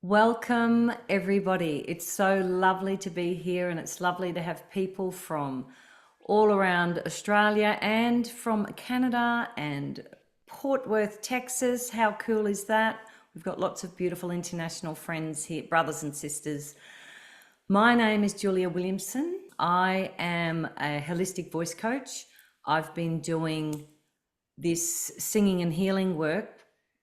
Welcome, everybody. It's so lovely to be here, and it's lovely to have people from all around Australia and from Canada and Port Worth, Texas. How cool is that? We've got lots of beautiful international friends here, brothers and sisters. My name is Julia Williamson. I am a holistic voice coach. I've been doing this singing and healing work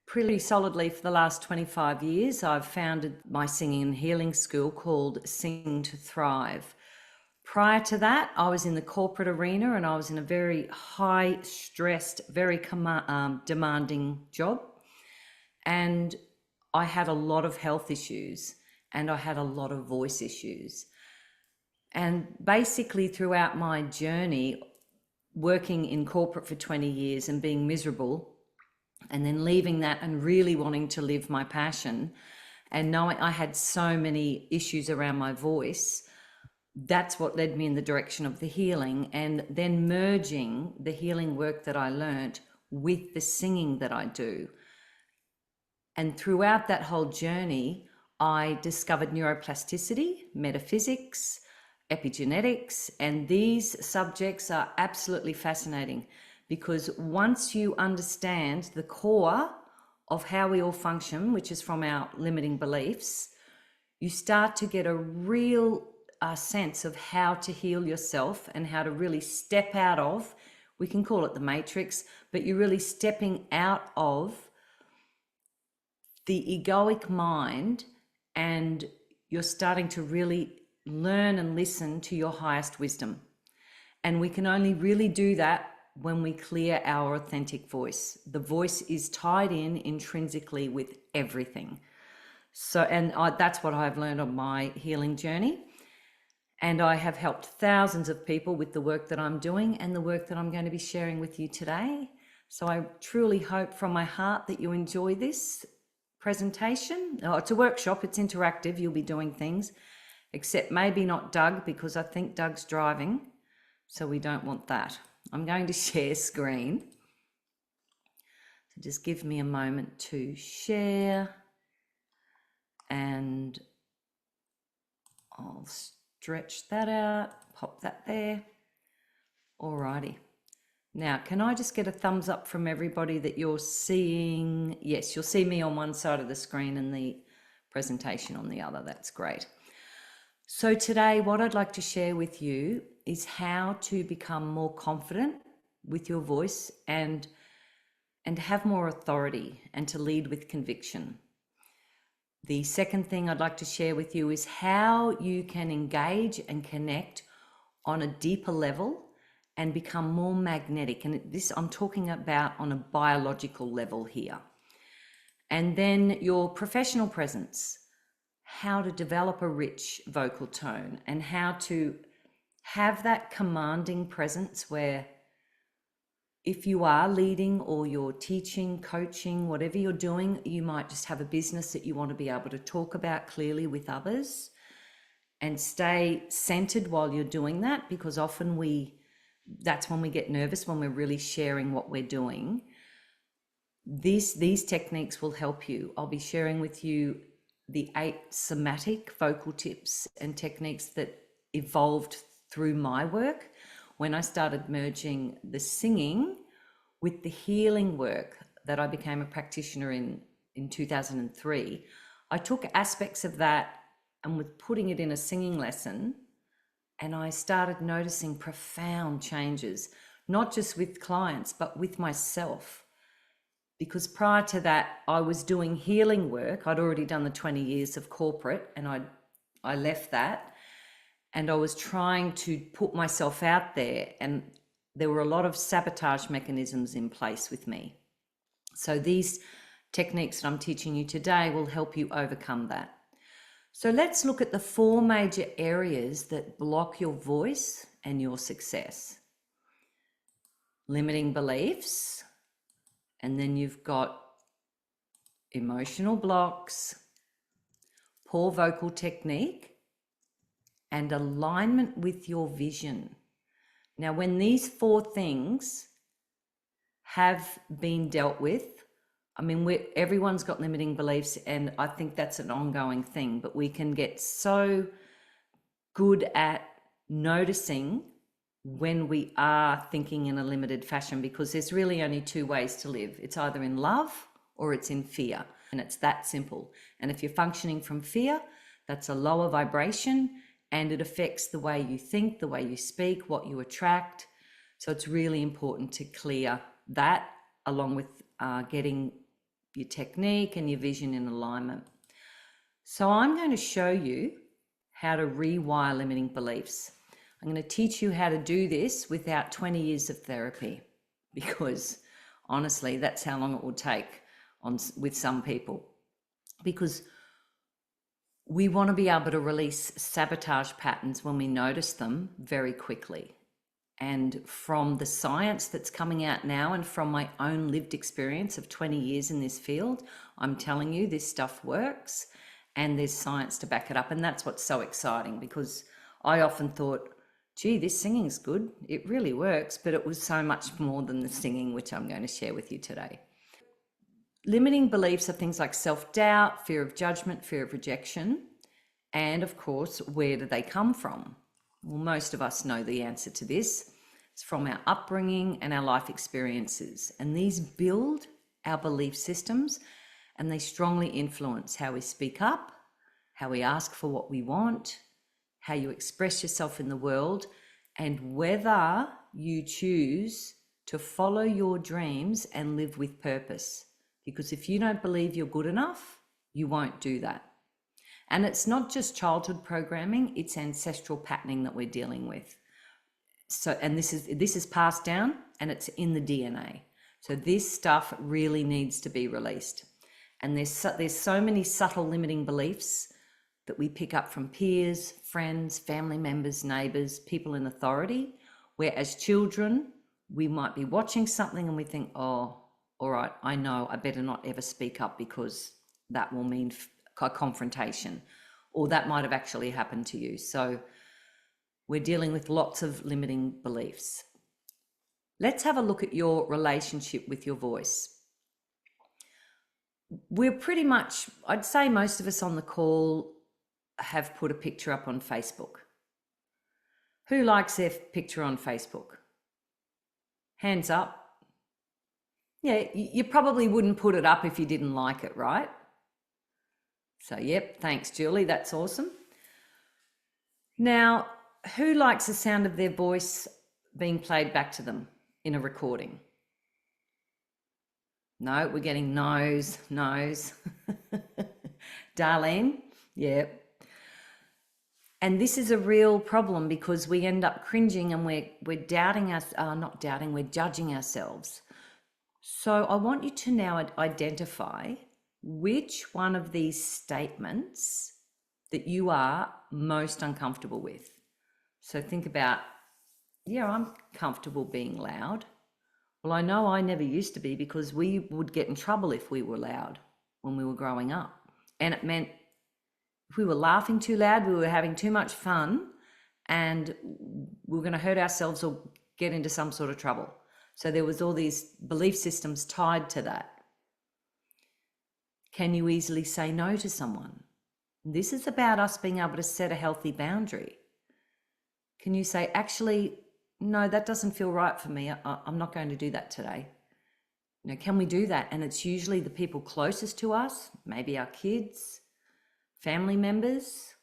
pretty solidly for the last 25 years. I've founded my singing and healing school called Sing to Thrive. Prior to that, I was in the corporate arena and I was in a very high stressed, very demanding job. And I had a lot of health issues and I had a lot of voice issues. And basically throughout my journey, working in corporate for 20 years and being miserable, and then leaving that and really wanting to live my passion and knowing I had so many issues around my voice, that's what led me in the direction of the healing, and then merging the healing work that I learned with the singing that I do. And throughout that whole journey, I discovered neuroplasticity, metaphysics, epigenetics, and these subjects are absolutely fascinating because once you understand the core of how we all function, which is from our limiting beliefs, you start to get a real sense of how to heal yourself and how to really step out of, we can call it the matrix, but you're really stepping out of the egoic mind and you're starting to really learn and listen to your highest wisdom. And we can only really do that when we clear our authentic voice. The voice is tied in intrinsically with everything. So, that's what I've learned on my healing journey. And I have helped thousands of people with the work that I'm doing and the work that I'm going to be sharing with you today. So I truly hope from my heart that you enjoy this presentation. Oh, it's a workshop, it's interactive, you'll be doing things, except maybe not Doug, because I think Doug's driving, so we don't want that. I'm going to share screen. So just give me a moment to share and I'll stretch that out, pop that there. Alrighty. Now, can I just get a thumbs up from everybody that you're seeing? Yes, you'll see me on one side of the screen and the presentation on the other. That's great. So today, what I'd like to share with you is how to become more confident with your voice and have more authority and to lead with conviction. The second thing I'd like to share with you is how you can engage and connect on a deeper level and become more magnetic. And this I'm talking about on a biological level here. And then your professional presence, how to develop a rich vocal tone and how to have that commanding presence where if you are leading or you're teaching, coaching, whatever you're doing, you might just have a business that you want to be able to talk about clearly with others and stay centered while you're doing that, because often that's when we get nervous, when we're really sharing what we're doing. These techniques will help you. I'll be sharing with you the 8 somatic vocal tips and techniques that evolved through my work when I started merging the singing with the healing work that I became a practitioner in 2003. I took aspects of that and was putting it in a singing lesson, and I started noticing profound changes, not just with clients, but with myself. Because prior to that, I was doing healing work. I'd already done the 20 years of corporate and I left that. And I was trying to put myself out there, and there were a lot of sabotage mechanisms in place with me. So these techniques that I'm teaching you today will help you overcome that. So let's look at the 4 major areas that block your voice and your success. Limiting beliefs, and then you've got emotional blocks, poor vocal technique, and alignment with your vision. Now, when these 4 things have been dealt with, I mean, everyone's got limiting beliefs, and I think that's an ongoing thing, but we can get so good at noticing when we are thinking in a limited fashion, because there's really only two ways to live. It's either in love or it's in fear, and it's that simple. And if you're functioning from fear, that's a lower vibration, and it affects the way you think, the way you speak, what you attract. So it's really important to clear that, along with getting your technique and your vision in alignment. So I'm going to show you how to rewire limiting beliefs. I'm going to teach you how to do this without 20 years of therapy, because honestly, that's how long it will take with some people. Because we want to be able to release sabotage patterns when we notice them very quickly. And from the science that's coming out now, and from my own lived experience of 20 years in this field, I'm telling you this stuff works, and there's science to back it up. And that's what's so exciting, because I often thought, gee, this singing's good. It really works, but it was so much more than the singing, which I'm going to share with you today. Limiting beliefs are things like self-doubt, fear of judgment, fear of rejection, and of course, where do they come from? Well, most of us know the answer to this. It's from our upbringing and our life experiences. And these build our belief systems, and they strongly influence how we speak up, how we ask for what we want, how you express yourself in the world, and whether you choose to follow your dreams and live with purpose. Because if you don't believe you're good enough, you won't do that. And it's not just childhood programming, it's ancestral patterning that we're dealing with. So, and this is passed down, and it's in the DNA. So this stuff really needs to be released. And there's so many subtle limiting beliefs that we pick up from peers, friends, family members, neighbors, people in authority, where as children, we might be watching something and we think, oh, all right, I know I better not ever speak up because that will mean a confrontation, or that might have actually happened to you. So we're dealing with lots of limiting beliefs. Let's have a look at your relationship with your voice. We're pretty much, I'd say most of us on the call have put a picture up on Facebook. Who likes their picture on Facebook? Hands up. Yeah, you probably wouldn't put it up if you didn't like it, right? So, yep, thanks, Julie. That's awesome. Now, who likes the sound of their voice being played back to them in a recording? No, we're getting no's. Darlene, yep. And this is a real problem, because we end up cringing and we're doubting us, not doubting, we're judging ourselves. So I want you to now identify which one of these statements that you are most uncomfortable with. So think about, yeah, I'm comfortable being loud. Well, I know I never used to be, because we would get in trouble if we were loud when we were growing up. And it meant if we were laughing too loud, we were having too much fun, and we were going to hurt ourselves or get into some sort of trouble. So there was all these belief systems tied to that. Can you easily say no to someone? This is about us being able to set a healthy boundary. Can you say, actually, no, that doesn't feel right for me. I'm not going to do that today. You know, can we do that? And it's usually the people closest to us, maybe our kids, family members,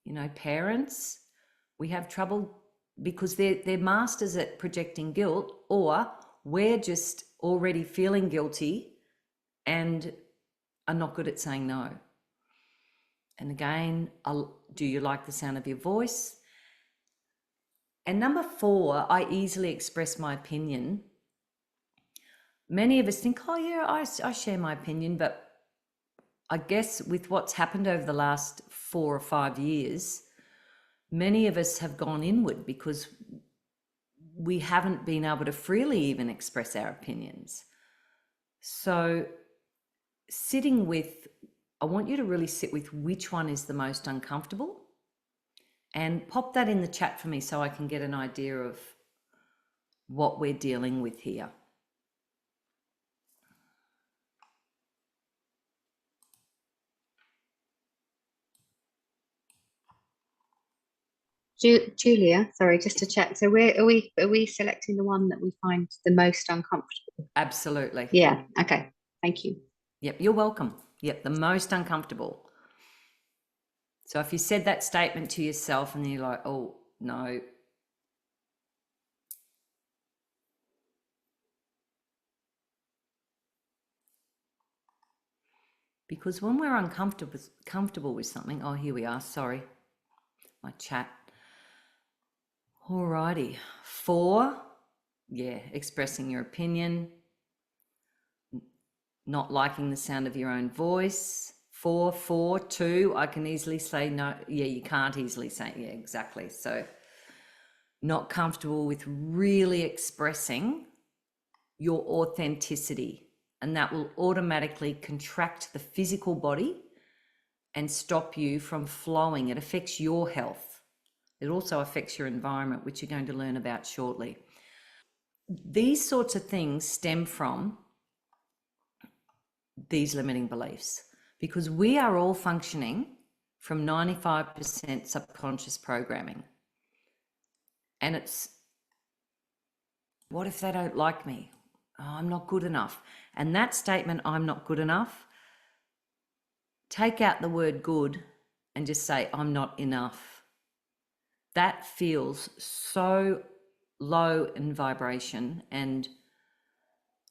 you know, parents. We have trouble because they're masters at projecting guilt, or we're just already feeling guilty and are not good at saying no. And again, do you like the sound of your voice? And number 4, I easily express my opinion. Many of us think, oh yeah, I share my opinion, but I guess with what's happened over the last 4 or 5 years, many of us have gone inward because we haven't been able to freely even express our opinions. So I want you to really sit with which one is the most uncomfortable, and pop that in the chat for me so I can get an idea of what we're dealing with here. Julia, sorry, just to check. So are we selecting the one that we find the most uncomfortable? Absolutely. Yeah. Okay. Thank you. Yep, you're welcome. Yep, the most uncomfortable. So if you said that statement to yourself and you're like, oh, no. Because when we're comfortable with something, oh, here we are, sorry, my chat. Alrighty. 4, yeah, expressing your opinion, not liking the sound of your own voice. 4, 2, I can easily say no. Yeah, you can't easily say, yeah, exactly. So not comfortable with really expressing your authenticity, and that will automatically contract the physical body and stop you from flowing. It affects your health. It also affects your environment, which you're going to learn about shortly. These sorts of things stem from these limiting beliefs because we are all functioning from 95% subconscious programming. And it's, what if they don't like me? Oh, I'm not good enough. And that statement, I'm not good enough, take out the word good and just say, I'm not enough. That feels so low in vibration. And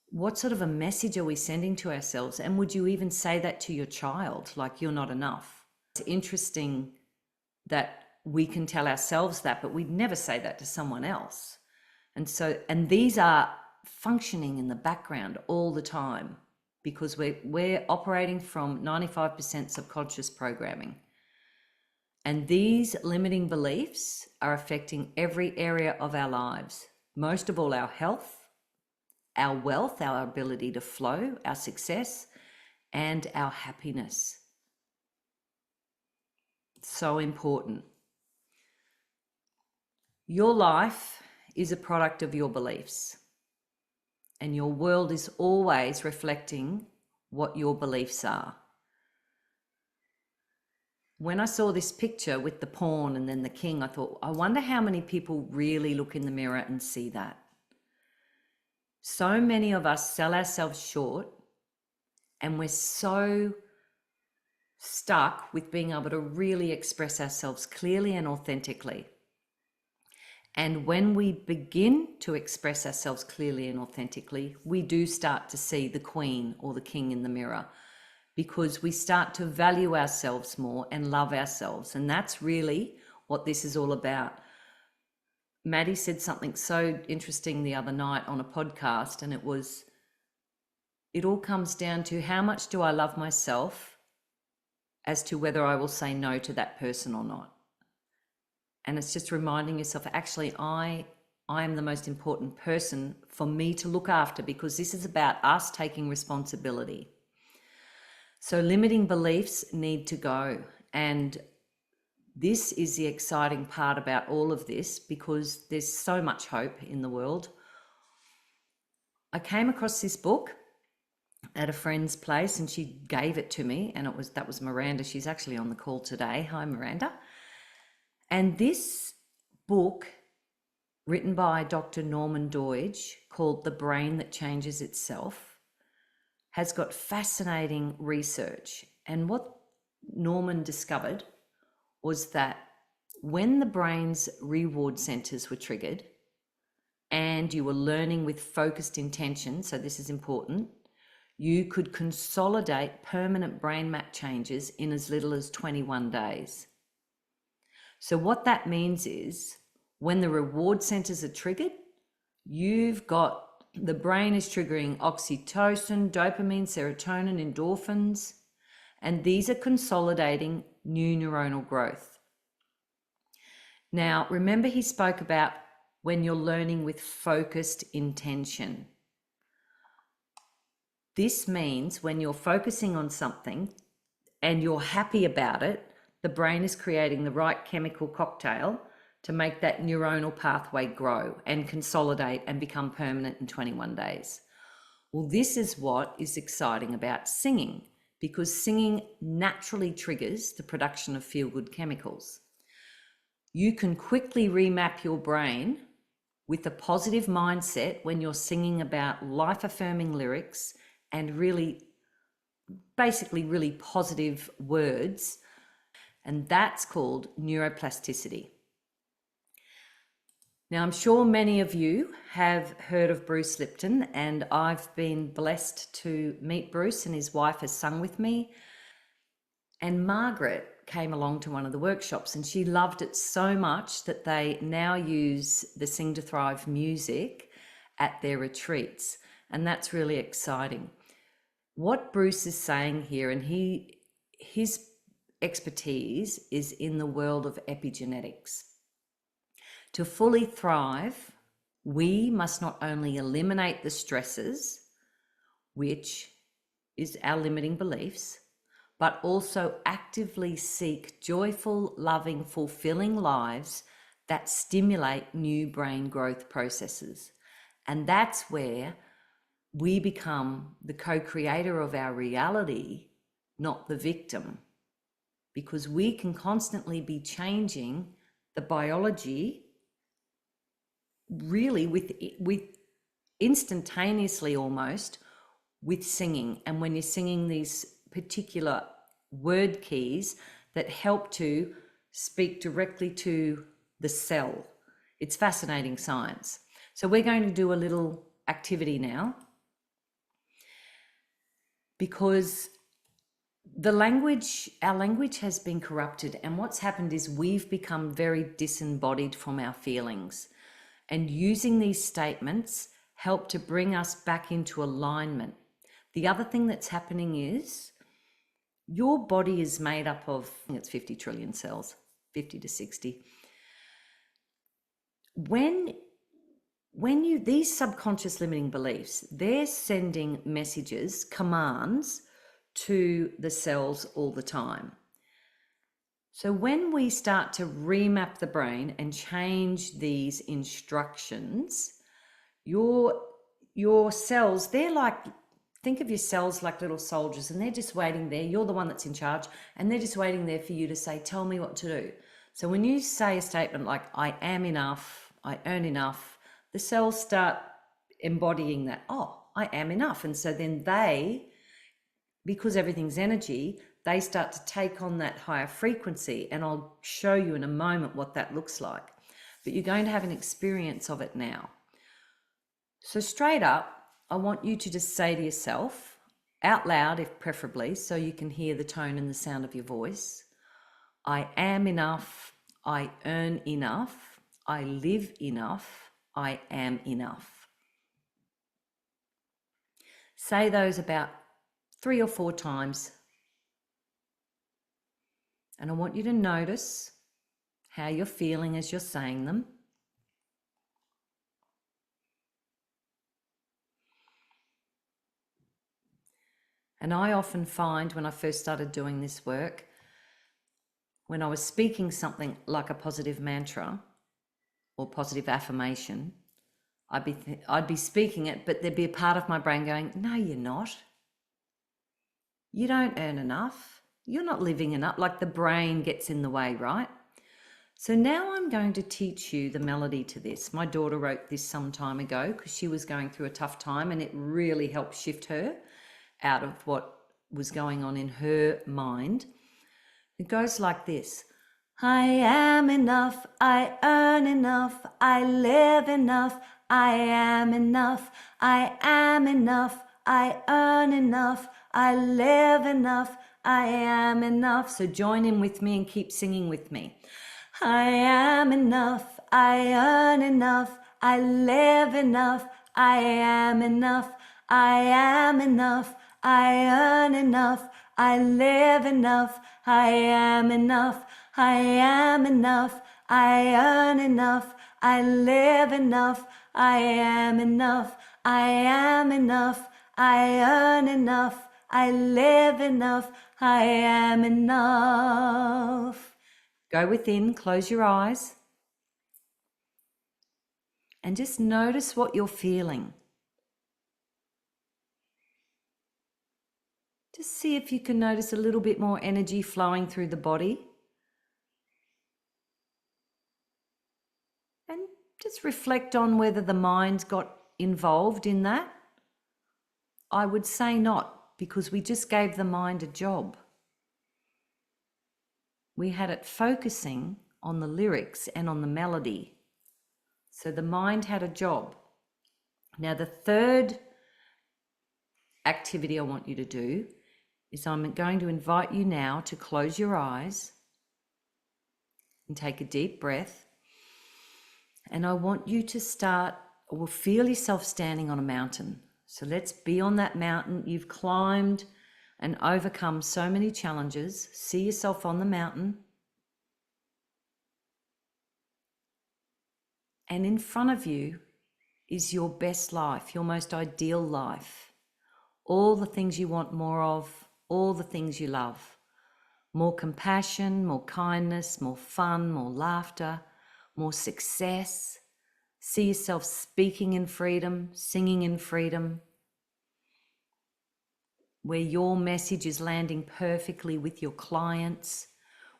what sort of a message are we sending to ourselves? And would you even say that to your child, like you're not enough? It's interesting that we can tell ourselves that, but we'd never say that to someone else. And these are functioning in the background all the time because we're operating from 95% subconscious programming. And these limiting beliefs are affecting every area of our lives, most of all our health, our wealth, our ability to flow, our success, and our happiness. So important. Your life is a product of your beliefs, and your world is always reflecting what your beliefs are. When I saw this picture with the pawn and then the king, I thought, I wonder how many people really look in the mirror and see that. So many of us sell ourselves short, and we're so stuck with being able to really express ourselves clearly and authentically. And when we begin to express ourselves clearly and authentically, we do start to see the queen or the king in the mirror because we start to value ourselves more and love ourselves. And that's really what this is all about. Maddie said something so interesting the other night on a podcast, and it all comes down to how much do I love myself as to whether I will say no to that person or not. And it's just reminding yourself, actually, I am the most important person for me to look after because this is about us taking responsibility. So limiting beliefs need to go. And this is the exciting part about all of this because there's so much hope in the world. I came across this book at a friend's place and she gave it to me, and that was Miranda. She's actually on the call today. Hi, Miranda. And this book, written by Dr. Norman Doidge, called The Brain That Changes Itself, has got fascinating research. And what Norman discovered was that when the brain's reward centers were triggered and you were learning with focused intention, so this is important, you could consolidate permanent brain map changes in as little as 21 days. So what that means is when the reward centers are triggered, you've got the brain is triggering oxytocin, dopamine, serotonin, endorphins, and these are consolidating new neuronal growth. Now, remember he spoke about when you're learning with focused intention. This means when you're focusing on something and you're happy about it, the brain is creating the right chemical cocktail to make that neuronal pathway grow and consolidate and become permanent in 21 days. Well, this is what is exciting about singing, because singing naturally triggers the production of feel-good chemicals. You can quickly remap your brain with a positive mindset when you're singing about life-affirming lyrics and basically really positive words. And that's called neuroplasticity. Now, I'm sure many of you have heard of Bruce Lipton, and I've been blessed to meet Bruce, and his wife has sung with me. And Margaret came along to one of the workshops, and she loved it so much that they now use the Sing to Thrive music at their retreats. And that's really exciting. What Bruce is saying here, and his expertise is in the world of epigenetics. To fully thrive, we must not only eliminate the stresses, which is our limiting beliefs, but also actively seek joyful, loving, fulfilling lives that stimulate new brain growth processes. And that's where we become the co-creator of our reality, not the victim, because we can constantly be changing the biology really with instantaneously almost with singing. And when you're singing these particular word keys that help to speak directly to the cell, it's fascinating science. So we're going to do a little activity now, because our language has been corrupted, and what's happened is we've become very disembodied from our feelings. And using these statements help to bring us back into alignment. The other thing that's happening is your body is made up of, I think it's 50 trillion cells, 50 to 60. When these subconscious limiting beliefs, they're sending messages, commands to the cells all the time. So when we start to remap the brain and change these instructions, your cells, they're like, think of your cells like little soldiers, and they're just waiting there. You're the one that's in charge, and they're just waiting there for you to say, tell me what to do. So when you say a statement like, I am enough, I earn enough, the cells start embodying that, oh, I am enough. And so then because everything's energy, they start to take on that higher frequency. And I'll show you in a moment what that looks like. But you're going to have an experience of it now. So straight up, I want you to just say to yourself, out loud if preferably, so you can hear the tone and the sound of your voice, I am enough, I earn enough, I live enough, I am enough. Say those about 3 or 4 times. And I want you to notice how you're feeling as you're saying them. And I often find when I first started doing this work, when I was speaking something like a positive mantra or positive affirmation, I'd be speaking it, but there'd be a part of my brain going, no, you're not. You don't earn enough. You're not living enough. Like the brain gets in the way, right? So now I'm going to teach you the melody to this. My daughter wrote this some time ago because she was going through a tough time, and it really helped shift her out of what was going on in her mind. It goes like this. I am enough, I earn enough, I live enough, I am enough, I am enough, I earn enough, I live enough, I am enough. So join in with me and keep singing with me. I am enough, I earn enough, I live enough, I am enough, I am enough, I earn enough, I live enough, I am enough, I am enough, I earn enough, I live enough, I am enough, I am enough, I earn enough, I live enough, I am enough. Go within, close your eyes, and just notice what you're feeling. Just see if you can notice a little bit more energy flowing through the body. just reflect on whether the mind got involved in that. I would say not, because we just gave the mind a job. We had it focusing on the lyrics and on the melody. So the mind had a job. Now, the third activity I want you to do is I'm going to invite you now to close your eyes and take a deep breath. And I want you to start, or feel yourself standing on a mountain. So let's be on that mountain. You've climbed and overcome so many challenges. See yourself on the mountain. And in front of you is your best life, your most ideal life. All the things you want more of, all the things you love. More compassion, more kindness, more fun, more laughter, more success. See yourself speaking in freedom, singing in freedom, where your message is landing perfectly with your clients,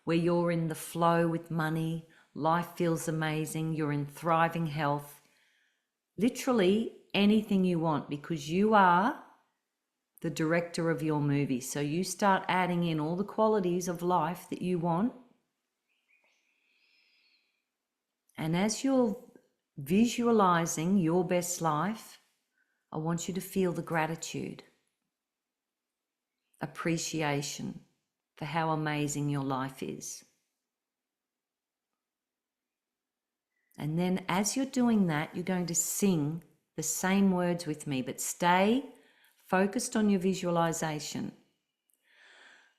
where you're in the flow with money, life feels amazing, you're in thriving health. Literally anything you want, because you are the director of your movie. So you start adding in all the qualities of life that you want. And as you're visualizing your best life, I want you to feel the gratitude, appreciation for how amazing your life is. And then as you're doing that, you're going to sing the same words with me, but stay focused on your visualization.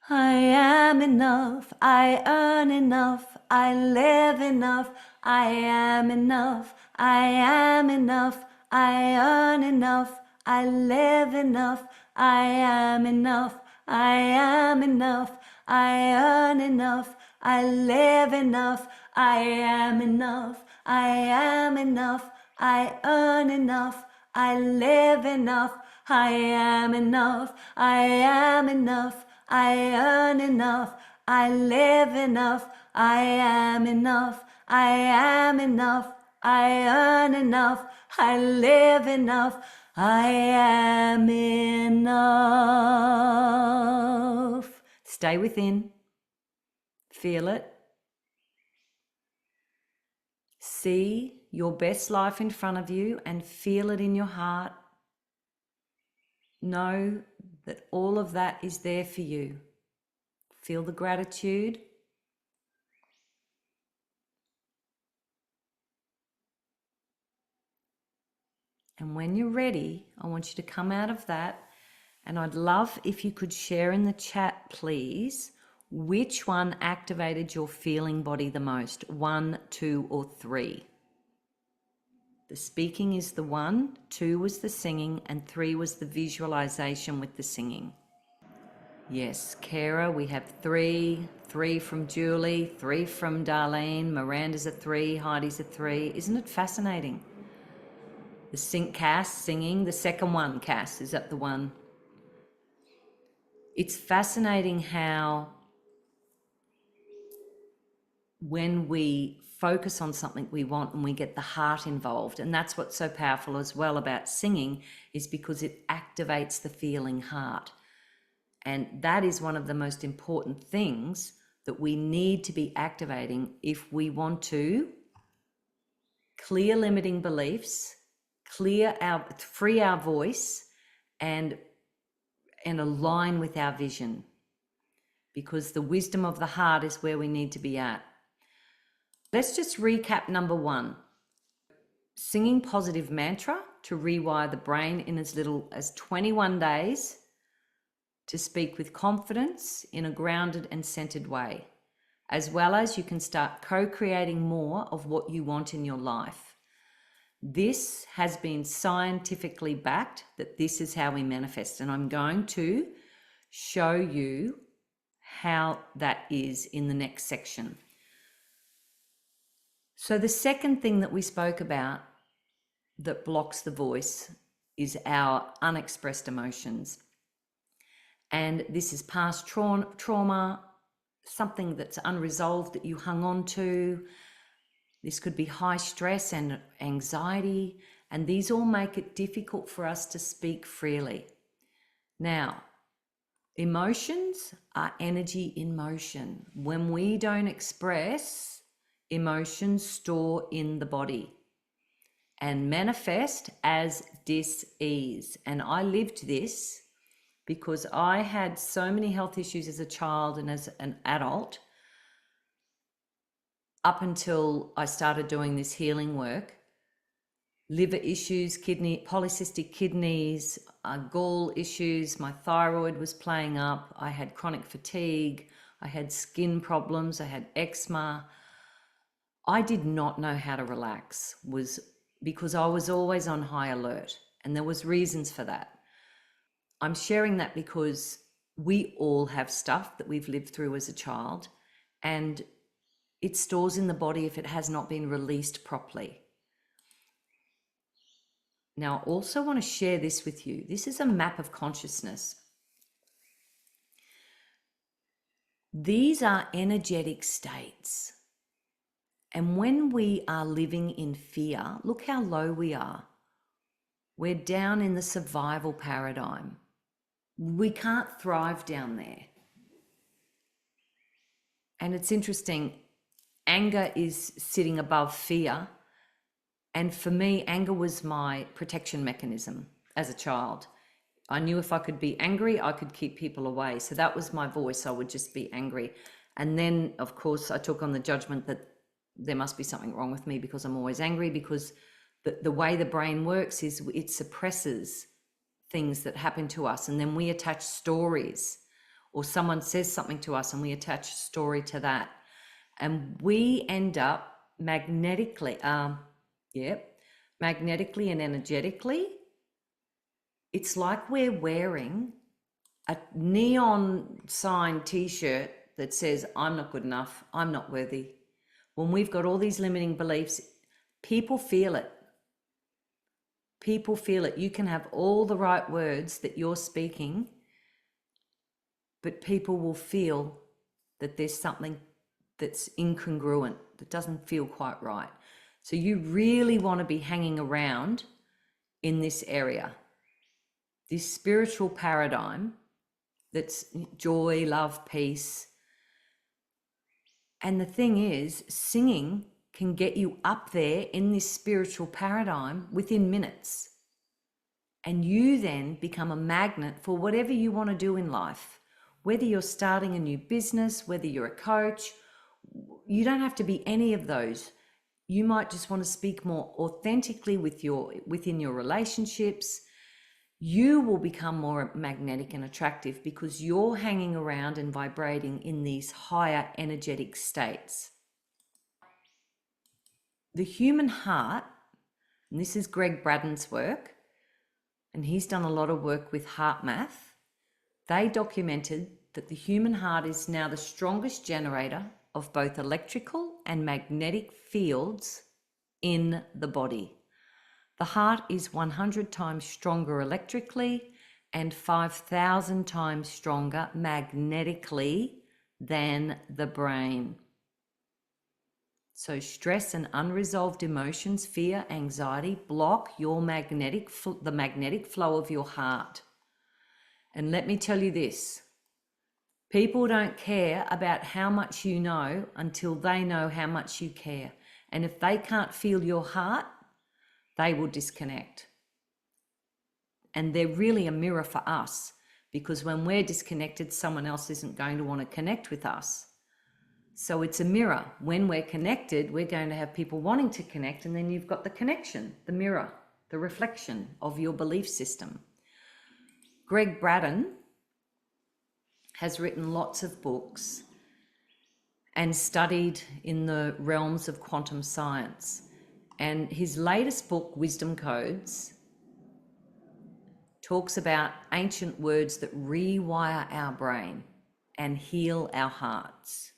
I am enough, I earn enough, I live enough, I am enough, I am enough, I earn enough, I live enough, I am enough, I am enough, I earn enough, I live enough, I am enough, I am enough, I earn enough, I live enough, I am enough, I am enough, I earn enough, I live enough, I am enough, I am enough, I earn enough, I live enough, I am enough. Stay within. Feel it. See your best life in front of you and feel it in your heart. Know that all of that is there for you. Feel the gratitude. And when you're ready, I want you to come out of that. And I'd love if you could share in the chat, please, which one activated your feeling body the most? 1, 2, or 3? The speaking is the 1, 2 was the singing, and 3 was the visualization with the singing. Yes, Kara, we have 3 from Julie, 3 from Darlene, Miranda's a 3, Heidi's a 3. Isn't it fascinating? Cass singing, the second one, Cass, is that the one? It's fascinating how when we focus on something we want and we get the heart involved, and that's what's so powerful as well about singing, is because it activates the feeling heart. And that is one of the most important things that we need to be activating if we want to clear limiting beliefs, free our voice, and align with our vision. Because the wisdom of the heart is where we need to be at. Let's just recap number 1. Singing positive mantra to rewire the brain in as little as 21 days to speak with confidence in a grounded and centered way, as well as you can start co-creating more of what you want in your life. This has been scientifically backed that this is how we manifest, and I'm going to show you how that is in the next section. So the second thing that we spoke about that blocks the voice is our unexpressed emotions. And this is past trauma, something that's unresolved that you hung on to, This could be high stress and anxiety, and these all make it difficult for us to speak freely. Now, emotions are energy in motion. When we don't express, emotions store in the body and manifest as dis-ease. And I lived this because I had so many health issues as a child and as an adult up until I started doing this healing work. Liver issues, polycystic kidneys, gall issues, my thyroid was playing up, I had chronic fatigue, I had skin problems, I had eczema. I did not know how to relax, was because I was always on high alert, and there was reasons for that. I'm sharing that because we all have stuff that we've lived through as a child, and it stores in the body if it has not been released properly. Now, I also want to share this with you. This is a map of consciousness. These are energetic states. And when we are living in fear, look how low we are. We're down in the survival paradigm. We can't thrive down there. And it's interesting, anger is sitting above fear. And for me, anger was my protection mechanism as a child. I knew if I could be angry, I could keep people away. So that was my voice. I would just be angry. And then, of course, I took on the judgment that there must be something wrong with me because I'm always angry, because the way the brain works is it suppresses things that happen to us. And then we attach stories, or someone says something to us and we attach a story to that. And we end up magnetically and energetically, it's like we're wearing a neon sign t-shirt that says, I'm not good enough, I'm not worthy. When we've got all these limiting beliefs, people feel it. People feel it. You can have all the right words that you're speaking, but people will feel that there's something that's incongruent, that doesn't feel quite right. So you really want to be hanging around in this area, this spiritual paradigm that's joy, love, peace. And the thing is, singing can get you up there in this spiritual paradigm within minutes. And you then become a magnet for whatever you want to do in life. Whether you're starting a new business, whether you're a coach, you don't have to be any of those. You might just want to speak more authentically within your relationships. You will become more magnetic and attractive because you're hanging around and vibrating in these higher energetic states. The human heart, and this is Greg Braden's work, and he's done a lot of work with heart math. They documented that the human heart is now the strongest generator of both electrical and magnetic fields in the body. The heart is 100 times stronger electrically and 5,000 times stronger magnetically than the brain. So stress and unresolved emotions, fear, anxiety, block the magnetic flow of your heart. And let me tell you this, people don't care about how much you know until they know how much you care. And if they can't feel your heart, they will disconnect. And they're really a mirror for us, because when we're disconnected, someone else isn't going to want to connect with us. So it's a mirror. When we're connected, we're going to have people wanting to connect, and then you've got the connection, the mirror, the reflection of your belief system. Greg Braden has written lots of books and studied in the realms of quantum science. And his latest book, Wisdom Codes, talks about ancient words that rewire our brain and heal our hearts.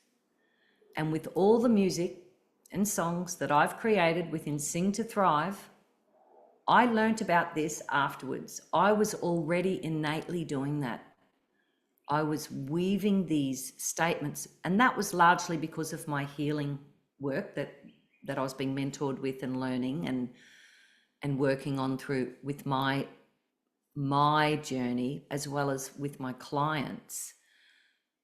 And with all the music and songs that I've created within Sing to Thrive, I learnt about this afterwards. I was already innately doing that. I was weaving these statements, and that was largely because of my healing work that that I was being mentored with and learning and working on through with my journey as well as with my clients.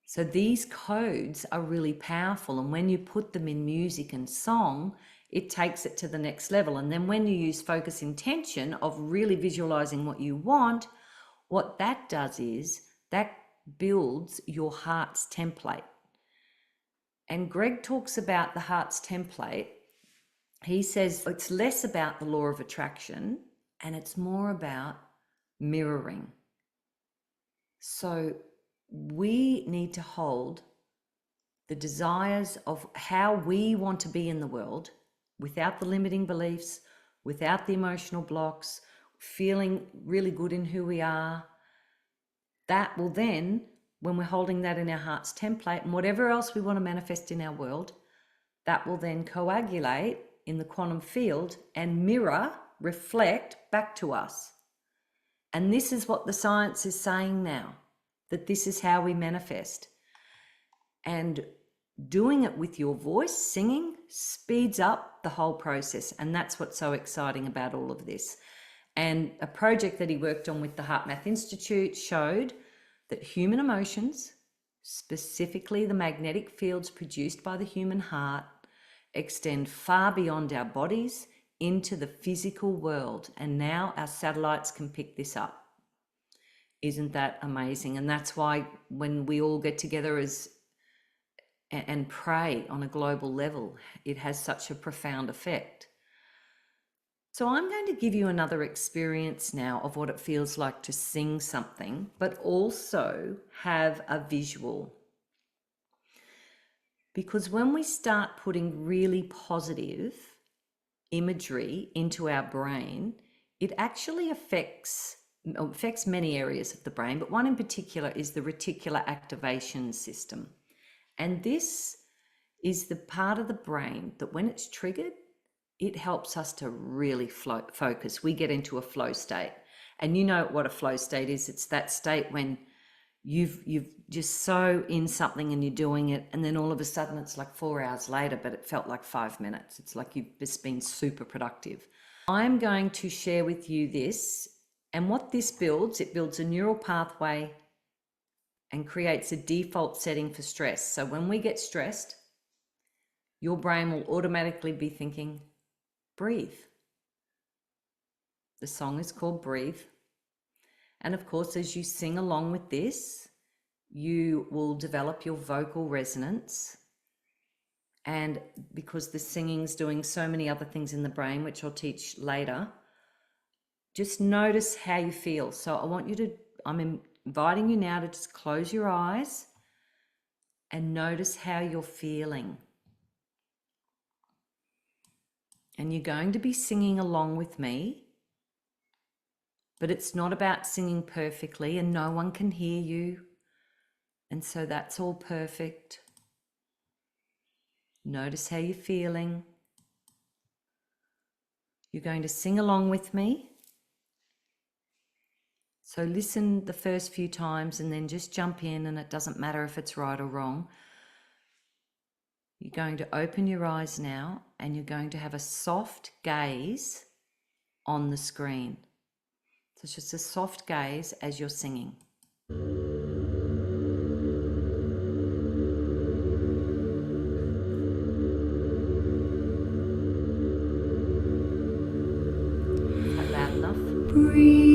So these codes are really powerful, and when you put them in music and song, it takes it to the next level. And then when you use focus intention of really visualizing what you want, what that does is that builds your heart's template. And Greg talks about the heart's template. He says it's less about the law of attraction and it's more about mirroring. So we need to hold the desires of how we want to be in the world without the limiting beliefs, without the emotional blocks, feeling really good in who we are. That will then, when we're holding that in our heart's template and whatever else we want to manifest in our world, that will then coagulate in the quantum field and mirror, reflect back to us. And this is what the science is saying now, that this is how we manifest. And doing it with your voice, singing, speeds up the whole process. And that's what's so exciting about all of this. And a project that he worked on with the Heart Math Institute showed that human emotions, specifically the magnetic fields produced by the human heart, extend far beyond our bodies into the physical world. And now our satellites can pick this up. Isn't that amazing? And that's why when we all get together and pray on a global level, it has such a profound effect. So I'm going to give you another experience now of what it feels like to sing something, but also have a visual. Because when we start putting really positive imagery into our brain, it actually affects many areas of the brain, but one in particular is the reticular activation system. And this is the part of the brain that when it's triggered, it helps us to really focus. We get into a flow state. And you know what a flow state is. It's that state when you've just so in something and you're doing it, and then all of a sudden it's like 4 hours later, but it felt like 5 minutes. It's like you've just been super productive. I'm going to share with you this, and what this builds, it builds a neural pathway and creates a default setting for stress. So when we get stressed, your brain will automatically be thinking, breathe. The song is called Breathe. And of course, as you sing along with this, you will develop your vocal resonance. And because the singing's doing so many other things in the brain, which I'll teach later, just notice how you feel. So I'm inviting you now to just close your eyes and notice how you're feeling. And you're going to be singing along with me, but it's not about singing perfectly and no one can hear you. And so that's all perfect. Notice how you're feeling. You're going to sing along with me. So listen the first few times and then just jump in, and it doesn't matter if it's right or wrong. You're going to open your eyes now and you're going to have a soft gaze on the screen. So it's just a soft gaze as you're singing. Is that loud enough? Breathe.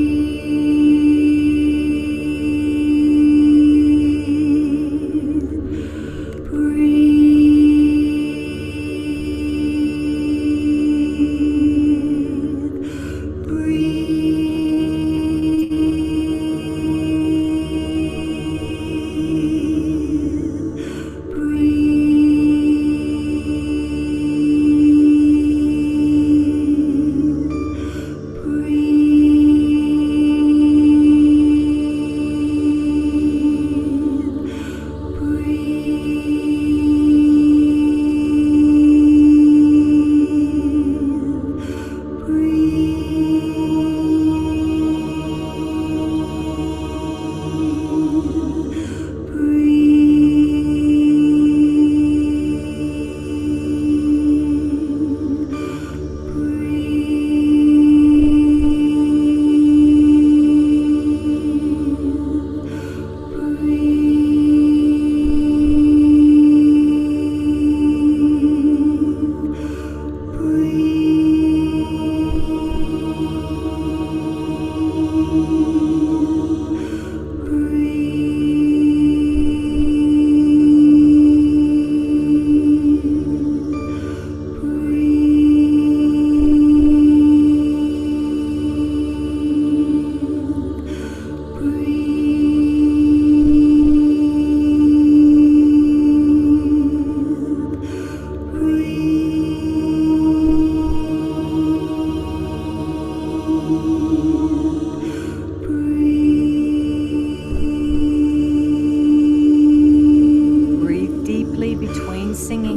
singing.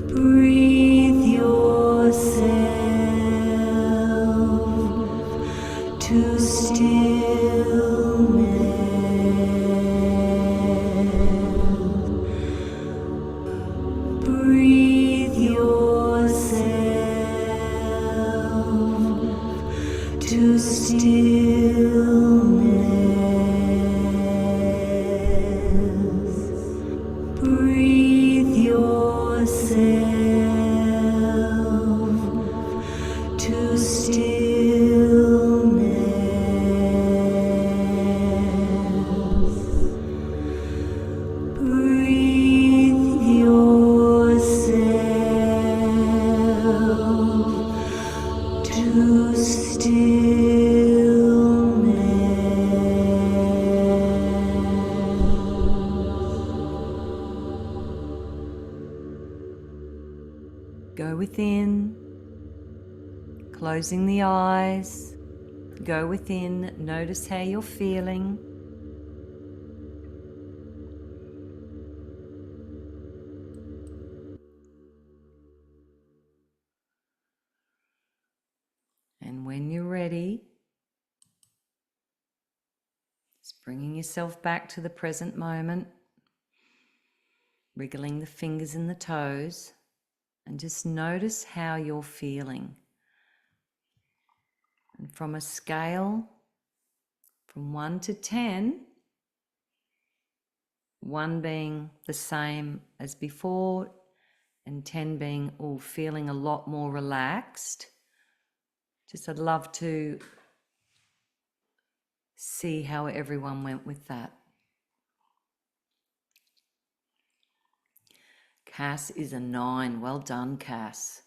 Breathe yourself to stillness. Breathe yourself to stillness. Breathe yourself to stillness. Breathe yourself to stillness. Go within, closing the eyes. Go within, notice how you're feeling. And when you're ready, just bringing yourself back to the present moment, wriggling the fingers and the toes, and just notice how you're feeling. And from a scale from 1 to 10, 1 being the same as before, and 10 being feeling a lot more relaxed. Just I'd love to see how everyone went with that. Cass is a 9. Well done, Cass.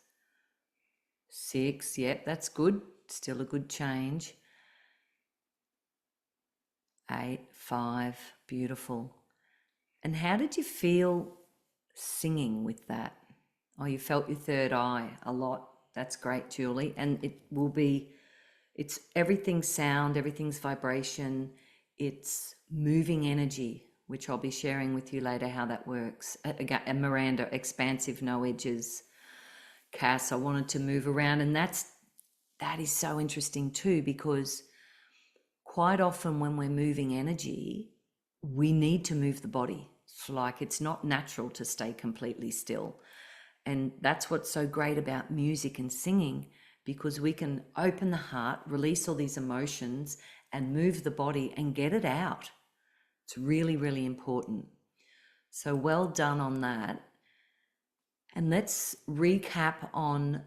6, yep, that's good. Still a good change. 8, 5, beautiful. And how did you feel singing with that? Oh, you felt your third eye a lot. That's great, Julie. And it's everything's sound, everything's vibration. It's moving energy, which I'll be sharing with you later how that works. And Miranda, expansive, no edges. Cass, I wanted to move around. And that is so interesting too, because quite often when we're moving energy, we need to move the body. It's not natural to stay completely still. And that's what's so great about music and singing, because we can open the heart, release all these emotions and move the body and get it out. It's really, really important. So well done on that. And let's recap on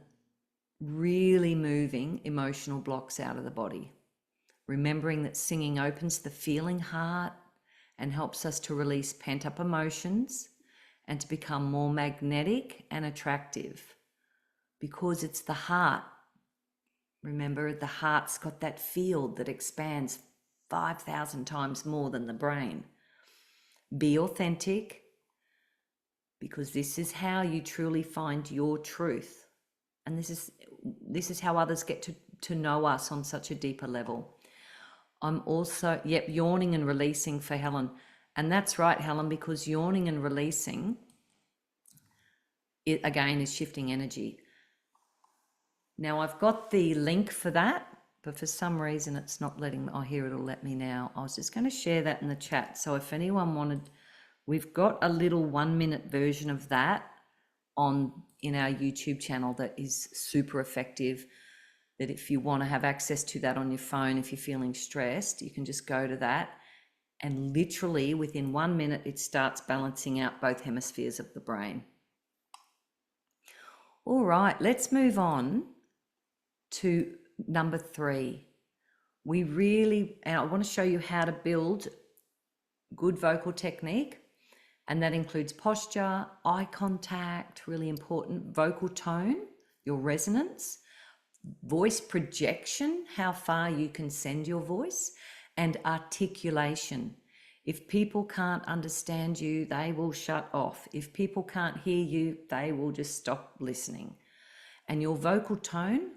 really moving emotional blocks out of the body. Remembering that singing opens the feeling heart and helps us to release pent-up emotions and to become more magnetic and attractive, because it's the heart. Remember, the heart's got that field that expands 5,000 times more than the brain. Be authentic, because this is how you truly find your truth. And this is how others get to know us on such a deeper level. I'm also, yawning and releasing for Helen. And that's right, Helen, because yawning and releasing, it again is shifting energy. Now I've got the link for that, but for some reason it's not letting me. Oh, here, it'll let me now. I was just going to share that in the chat. So if anyone wanted, we've got a little 1-minute version of that in our YouTube channel that is super effective. That if you want to have access to that on your phone, if you're feeling stressed, you can just go to that, and literally within 1 minute it starts balancing out both hemispheres of the brain. All right, let's move on to number 3. And I want to show you how to build good vocal technique And that includes posture, eye contact, really important, vocal tone, your resonance, voice projection, how far you can send your voice, and articulation. If people can't understand you, they will shut off. If people can't hear you, they will just stop listening. And your vocal tone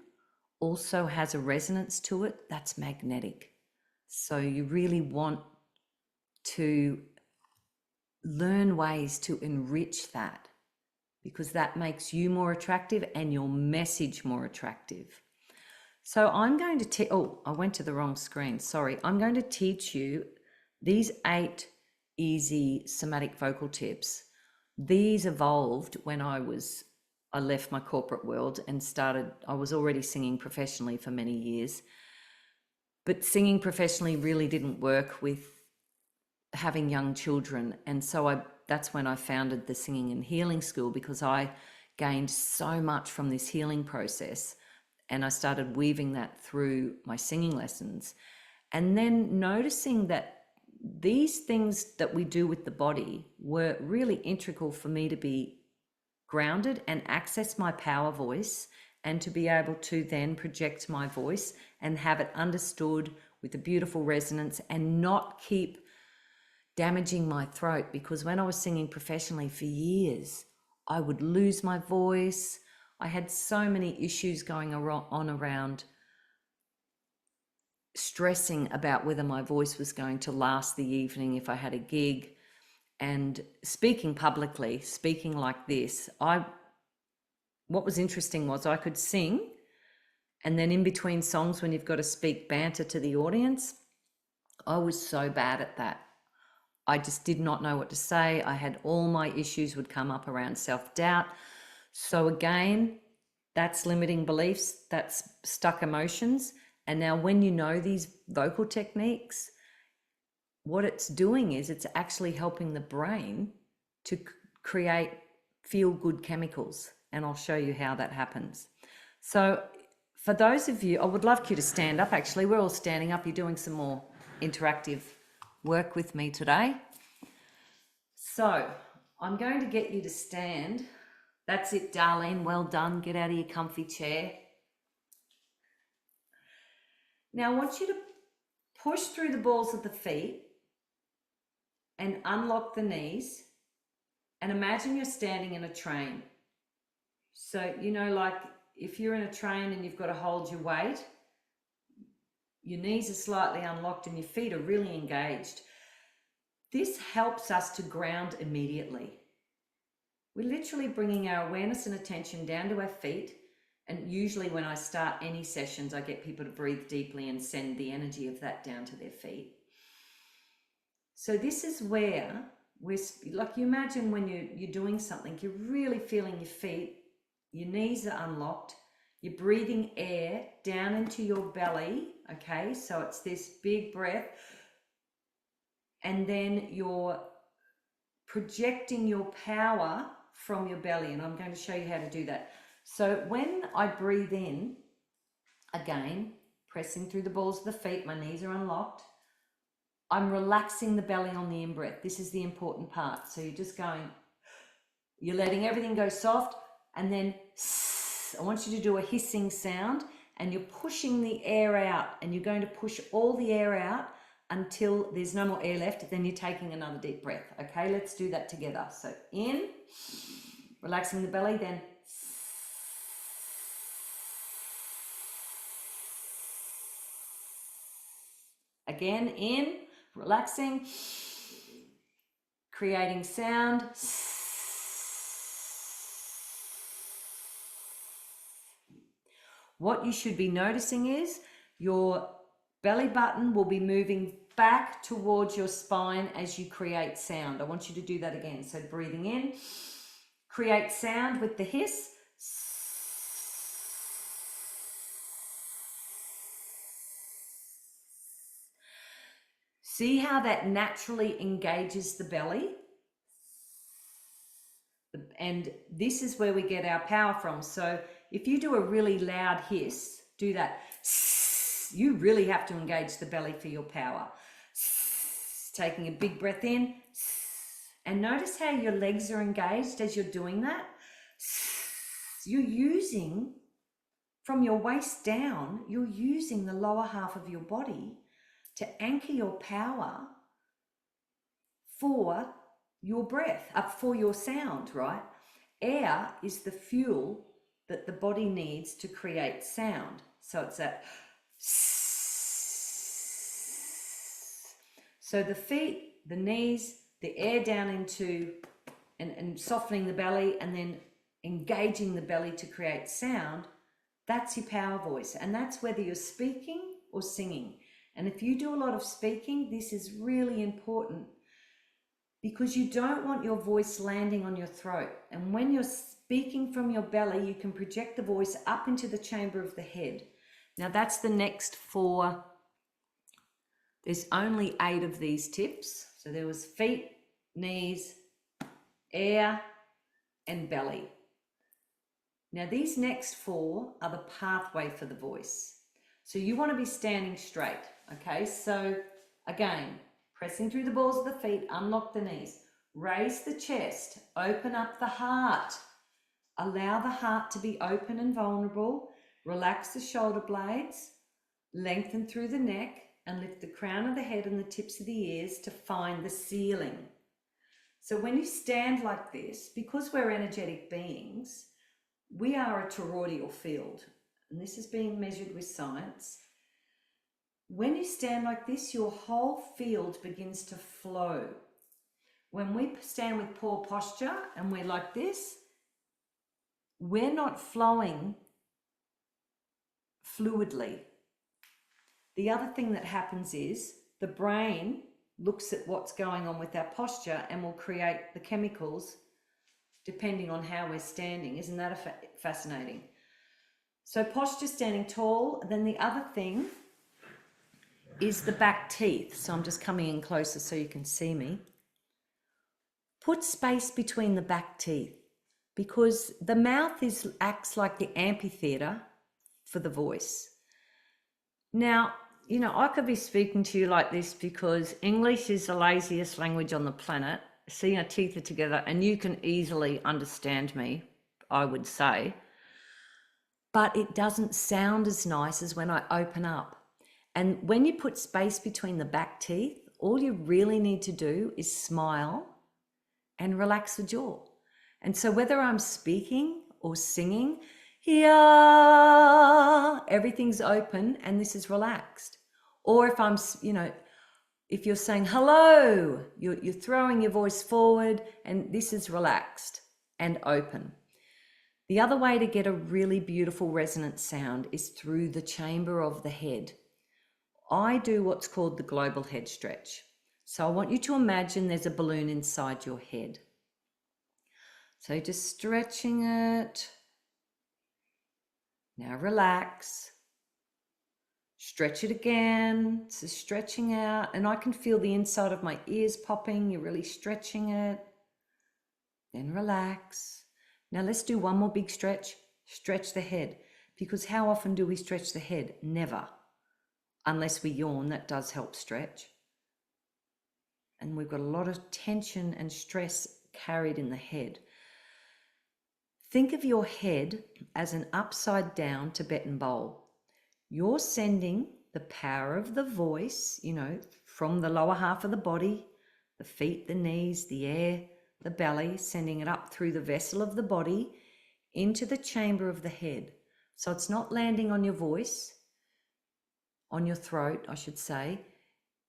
also has a resonance to it that's magnetic. So you really want to learn ways to enrich that, because that makes you more attractive and your message more attractive. So I'm going to I went to the wrong screen. Sorry. I'm going to teach you these 8 easy somatic vocal tips. These evolved when I left my corporate world and I was already singing professionally for many years, but singing professionally really didn't work with having young children. And so that's when I founded the Singing and Healing School, because I gained so much from this healing process. And I started weaving that through my singing lessons. And then noticing that these things that we do with the body were really integral for me to be grounded and access my power voice, and to be able to then project my voice and have it understood with a beautiful resonance and not keep damaging my throat. Because when I was singing professionally for years, I would lose my voice. I had so many issues going on around stressing about whether my voice was going to last the evening if I had a gig. And speaking publicly, speaking like this, what was interesting was I could sing, and then in between songs, when you've got to speak banter to the audience, I was so bad at that. I just did not know what to say. I had all my issues would come up around self-doubt. So again, that's limiting beliefs, that's stuck emotions. And now when you know these vocal techniques, what it's doing is it's actually helping the brain to create feel-good chemicals. And I'll show you how that happens. So for those of you, I would love you to stand up. Actually, we're all standing up. You're doing some more interactive work with me today. So I'm going to get you to stand. That's it, Darlene. Well done. Get out of your comfy chair. Now I want you to push through the balls of the feet and unlock the knees, and imagine you're standing in a train. So, like if you're in a train and you've got to hold your weight, your knees are slightly unlocked and your feet are really engaged. This helps us to ground immediately. We're literally bringing our awareness and attention down to our feet. And usually when I start any sessions, I get people to breathe deeply and send the energy of that down to their feet. So this is where like you imagine when you're doing something, you're really feeling your feet, your knees are unlocked, you're breathing air down into your belly, okay? So it's this big breath, and then you're projecting your power from your belly, and I'm going to show you how to do that. So when I breathe in, again, pressing through the balls of the feet, my knees are unlocked, I'm relaxing the belly on the in-breath. This is the important part. So you're just going, you're letting everything go soft, and then I want you to do a hissing sound, and you're pushing the air out, and you're going to push all the air out until there's no more air left. Then you're taking another deep breath. Okay, let's do that together. So in, relaxing the belly, then again, in, relaxing, creating sound. What you should be noticing is your belly button will be moving back towards your spine as you create sound. I want you to do that again. So breathing in, create sound with the hiss. See how that naturally engages the belly? And this is where we get our power from. So if you do a really loud hiss, do that. You really have to engage the belly for your power. Taking a big breath in And notice how your legs are engaged as you're doing that. You're using, from your waist down, you're using the lower half of your body to anchor your power for your breath, for your sound, right? Air is the fuel that the body needs to create sound. So it's that. So the feet, the knees, the air down into and softening the belly and then engaging the belly to create sound, that's your power voice. And that's whether you're speaking or singing. And if you do a lot of speaking, this is really important because you don't want your voice landing on your throat. And when you're speaking from your belly, you can project the voice up into the chamber of the head. Now that's the next 4. There's only 8 of these tips. So there was feet, knees, air, and belly. Now these next 4 are the pathway for the voice. So you want to be standing straight, okay? So again, pressing through the balls of the feet, unlock the knees, raise the chest, open up the heart, allow the heart to be open and vulnerable, relax the shoulder blades, lengthen through the neck, and lift the crown of the head and the tips of the ears to find the ceiling. So when you stand like this, because we're energetic beings, we are a toroidal field, and this is being measured with science. When you stand like this, your whole field begins to flow. When we stand with poor posture and we're like this, we're not flowing fluidly. The other thing that happens is the brain looks at what's going on with our posture and will create the chemicals depending on how we're standing. Isn't that fascinating? So posture, standing tall. Then the other thing is the back teeth. So I'm just coming in closer so you can see me. Put space between the back teeth because the mouth acts like the amphitheater for the voice. Now, you know, I could be speaking to you like this because English is the laziest language on the planet. See, our teeth are together and you can easily understand me, I would say. But it doesn't sound as nice as when I open up. And when you put space between the back teeth, all you really need to do is smile and relax the jaw. And so whether I'm speaking or singing, yeah, everything's open and this is relaxed. Or if I'm, you know, if you're saying hello, you're throwing your voice forward and this is relaxed and open. The other way to get a really beautiful resonant sound is through the chamber of the head. I do what's called the global head stretch. So I want you to imagine there's a balloon inside your head. So just stretching it. Now relax. Stretch it again. So stretching out. And I can feel the inside of my ears popping. You're really stretching it. Then relax. Now let's do one more big stretch. Stretch the head. Because how often do we stretch the head? Never. Unless we yawn, that does help stretch. And we've got a lot of tension and stress carried in the head. Think of your head as an upside down Tibetan bowl. You're sending the power of the voice, you know, from the lower half of the body, the feet, the knees, the air, the belly, sending it up through the vessel of the body into the chamber of the head. So it's not landing on your voice, on your throat, I should say.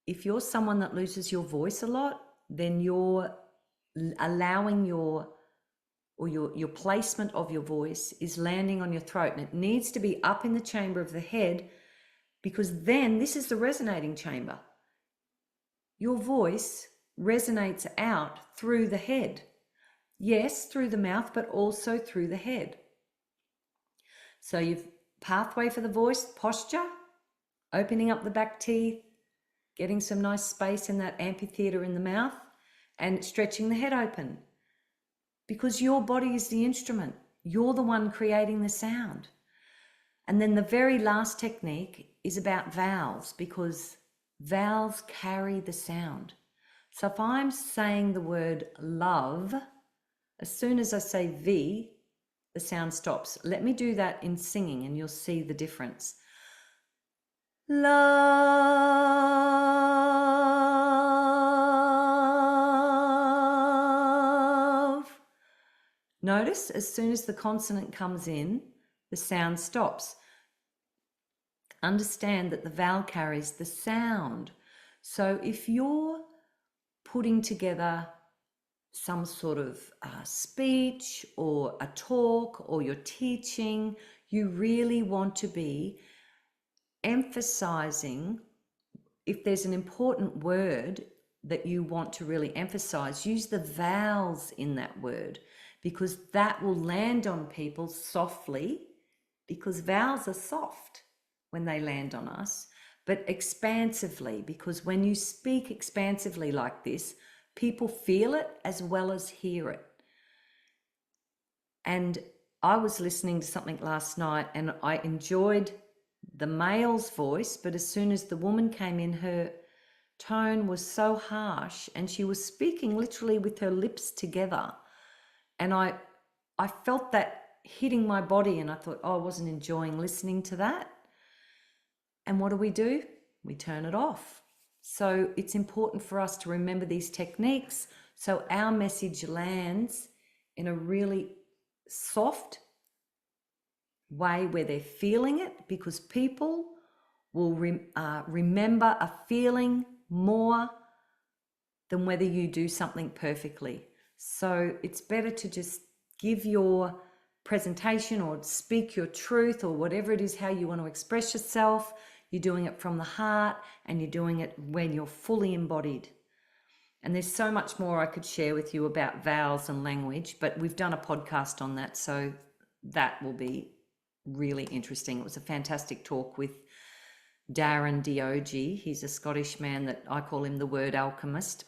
If you're someone that loses your voice a lot, then you're allowing your placement of your voice is landing on your throat, and it needs to be up in the chamber of the head because then this is the resonating chamber. Your voice resonates out through the head. Yes, through the mouth, but also through the head. So you've pathway for the voice, posture, opening up the back teeth, getting some nice space in that amphitheater in the mouth, and stretching the head open. Because your body is the instrument. You're the one creating the sound. And then the very last technique is about vowels, because vowels carry the sound. So if I'm saying the word love, as soon as I say V, the sound stops. Let me do that in singing and you'll see the difference. Love. Notice as soon as the consonant comes in, the sound stops. Understand that the vowel carries the sound. So if you're putting together some sort of speech or a talk or you're teaching, you really want to be emphasizing. If there's an important word that you want to really emphasize, use the vowels in that word, because that will land on people softly, because vowels are soft when they land on us, but expansively, because when you speak expansively like this, people feel it as well as hear it. And I was listening to something last night and I enjoyed the male's voice, but as soon as the woman came in, her tone was so harsh and she was speaking literally with her lips together. And I felt that hitting my body and I thought, oh, I wasn't enjoying listening to that. And what do? We turn it off. So it's important for us to remember these techniques so our message lands in a really soft way where they're feeling it, because people will remember a feeling more than whether you do something perfectly. So it's better to just give your presentation or speak your truth or whatever it is, how you want to express yourself. You're doing it from the heart and you're doing it when you're fully embodied. And there's so much more I could share with you about vowels and language, but we've done a podcast on that, so that will be really interesting. It was a fantastic talk with Darren Diogi. He's a Scottish man that I call him the word alchemist.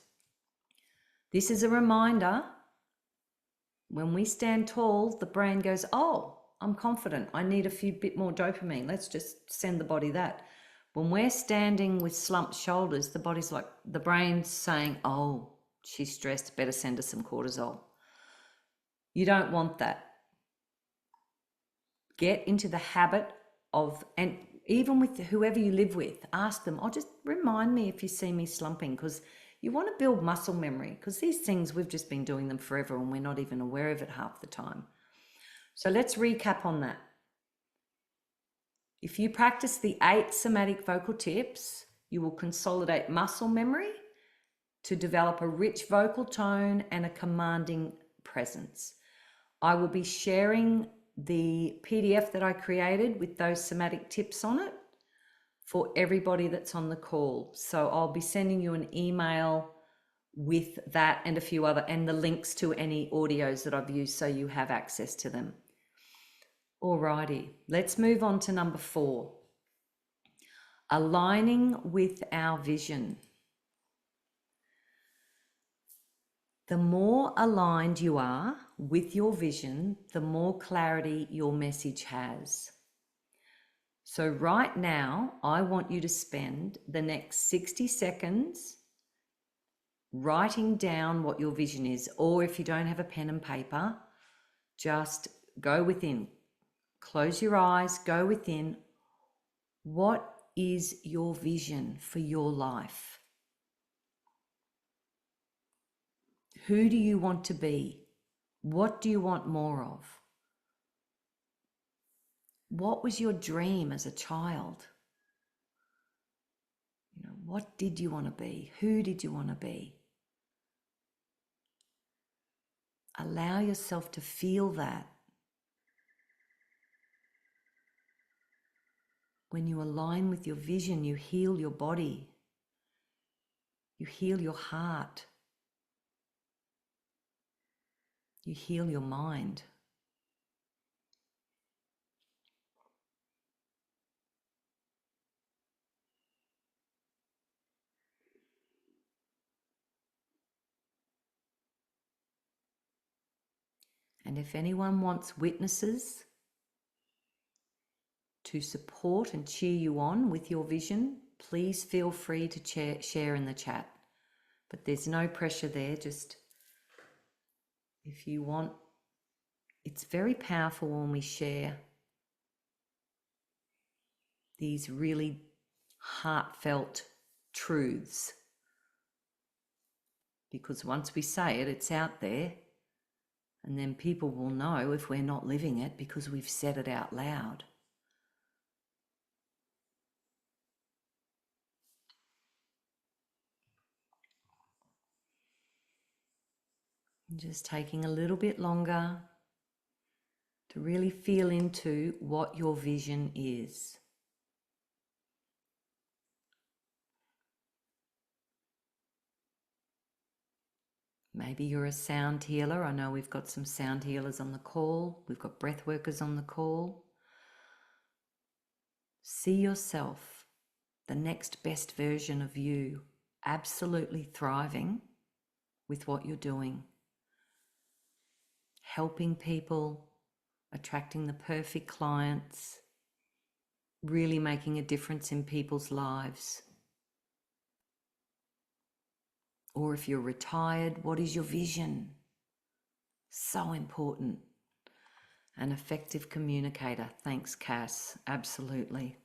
This is a reminder. When we stand tall, the brain goes, oh, I'm confident. I need a bit more dopamine. Let's just send the body that. When we're standing with slumped shoulders, the body's like, the brain's saying, oh, she's stressed, better send her some cortisol. You don't want that. Get into the habit of, and even with whoever you live with, ask them, oh, just remind me if you see me slumping, because you want to build muscle memory, because these things, we've just been doing them forever and we're not even aware of it half the time. So let's recap on that. If you practice the 8 somatic vocal tips, you will consolidate muscle memory to develop a rich vocal tone and a commanding presence. I will be sharing the PDF that I created with those somatic tips on it for everybody that's on the call. So I'll be sending you an email with that and a few other, and the links to any audios that I've used so you have access to them. Alrighty, let's move on to number 4. Aligning with our vision. The more aligned you are with your vision, the more clarity your message has. So right now, I want you to spend the next 60 seconds writing down what your vision is, or if you don't have a pen and paper, just go within. Close your eyes, go within. What is your vision for your life? Who do you want to be? What do you want more of? What was your dream as a child? What did you want to be? Who did you want to be? Allow yourself to feel that. When you align with your vision, you heal your body. You heal your heart. You heal your mind. And if anyone wants witnesses to support and cheer you on with your vision, please feel free to share in the chat. But there's no pressure there, just if you want. It's very powerful when we share these really heartfelt truths, because once we say it, it's out there, and then people will know if we're not living it because we've said it out loud. Just taking a little bit longer to really feel into what your vision is. Maybe you're a sound healer. I know we've got some sound healers on the call. We've got breath workers on the call. See yourself, the next best version of you, absolutely thriving with what you're doing. Helping people, attracting the perfect clients, really making a difference in people's lives. Or if you're retired, what is your vision? So important. An effective communicator. Thanks, Cass. Absolutely.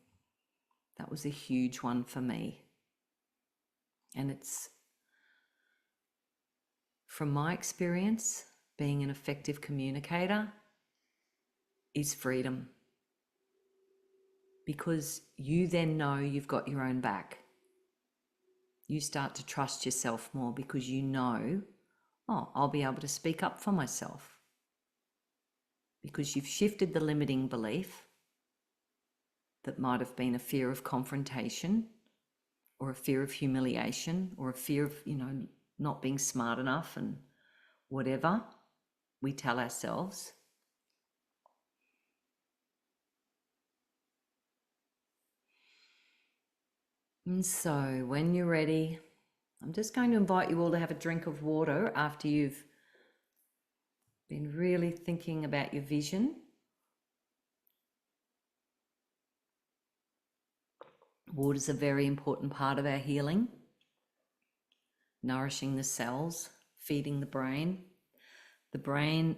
That was a huge one for me. And it's, from my experience, being an effective communicator is freedom. Because you then know you've got your own back. You start to trust yourself more because you know, oh, I'll be able to speak up for myself. Because you've shifted the limiting belief that might have been a fear of confrontation or a fear of humiliation or a fear of, not being smart enough and whatever we tell ourselves. And so when you're ready, I'm just going to invite you all to have a drink of water after you've been really thinking about your vision. Water is a very important part of our healing, nourishing the cells, feeding the brain. The brain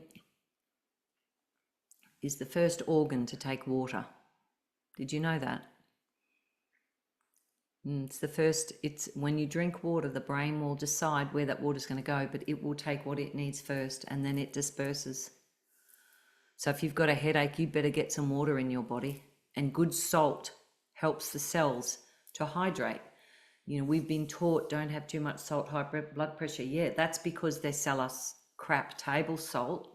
is the first organ to take water. Did you know that? It's when you drink water, the brain will decide where that water is going to go, but it will take what it needs first and then it disperses. So if you've got a headache, you better get some water in your body. And good salt helps the cells to hydrate. We've been taught don't have too much salt, high blood pressure. Yeah, that's because they sell us crap table salt.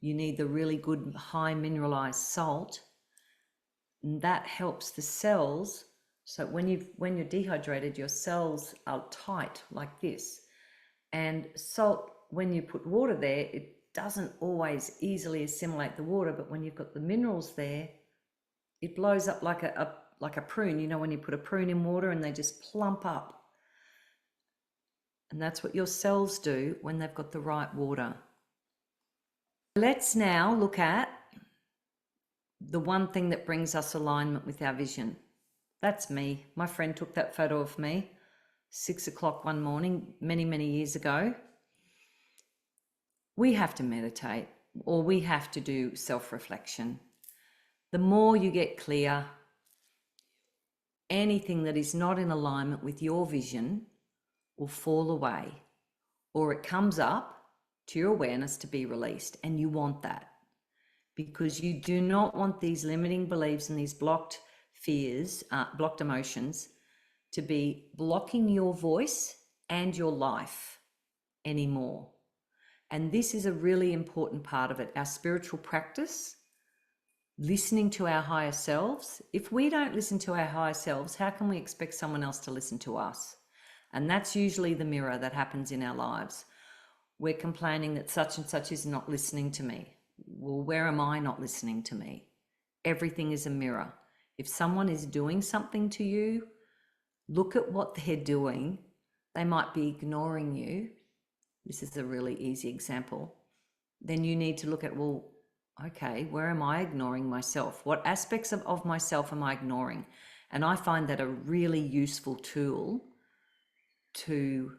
You need the really good high mineralized salt. And that helps the cells. So when you're dehydrated, your cells are tight like this. And salt, when you put water there, it doesn't always easily assimilate the water, but when you've got the minerals there, it blows up like a prune. When you put a prune in water and they just plump up. And that's what your cells do when they've got the right water. Let's now look at the one thing that brings us alignment with our vision. That's me. My friend took that photo of me 6 o'clock one morning, many, many years ago. We have to meditate, or we have to do self-reflection. The more you get clear, anything that is not in alignment with your vision will fall away, or it comes up to your awareness to be released, and you want that. Because you do not want these limiting beliefs and these blocked fears, blocked emotions, to be blocking your voice and your life anymore. And this is a really important part of it, our spiritual practice, listening to our higher selves. If we don't listen to our higher selves, how can we expect someone else to listen to us? And that's usually the mirror that happens in our lives. We're complaining that such and such is not listening to me. Well, where am I not listening to me? Everything is a mirror. If someone is doing something to you, look at what they're doing. They might be ignoring you. This is a really easy example. Then you need to look at, well, okay, where am I ignoring myself? What aspects of myself am I ignoring? And I find that a really useful tool to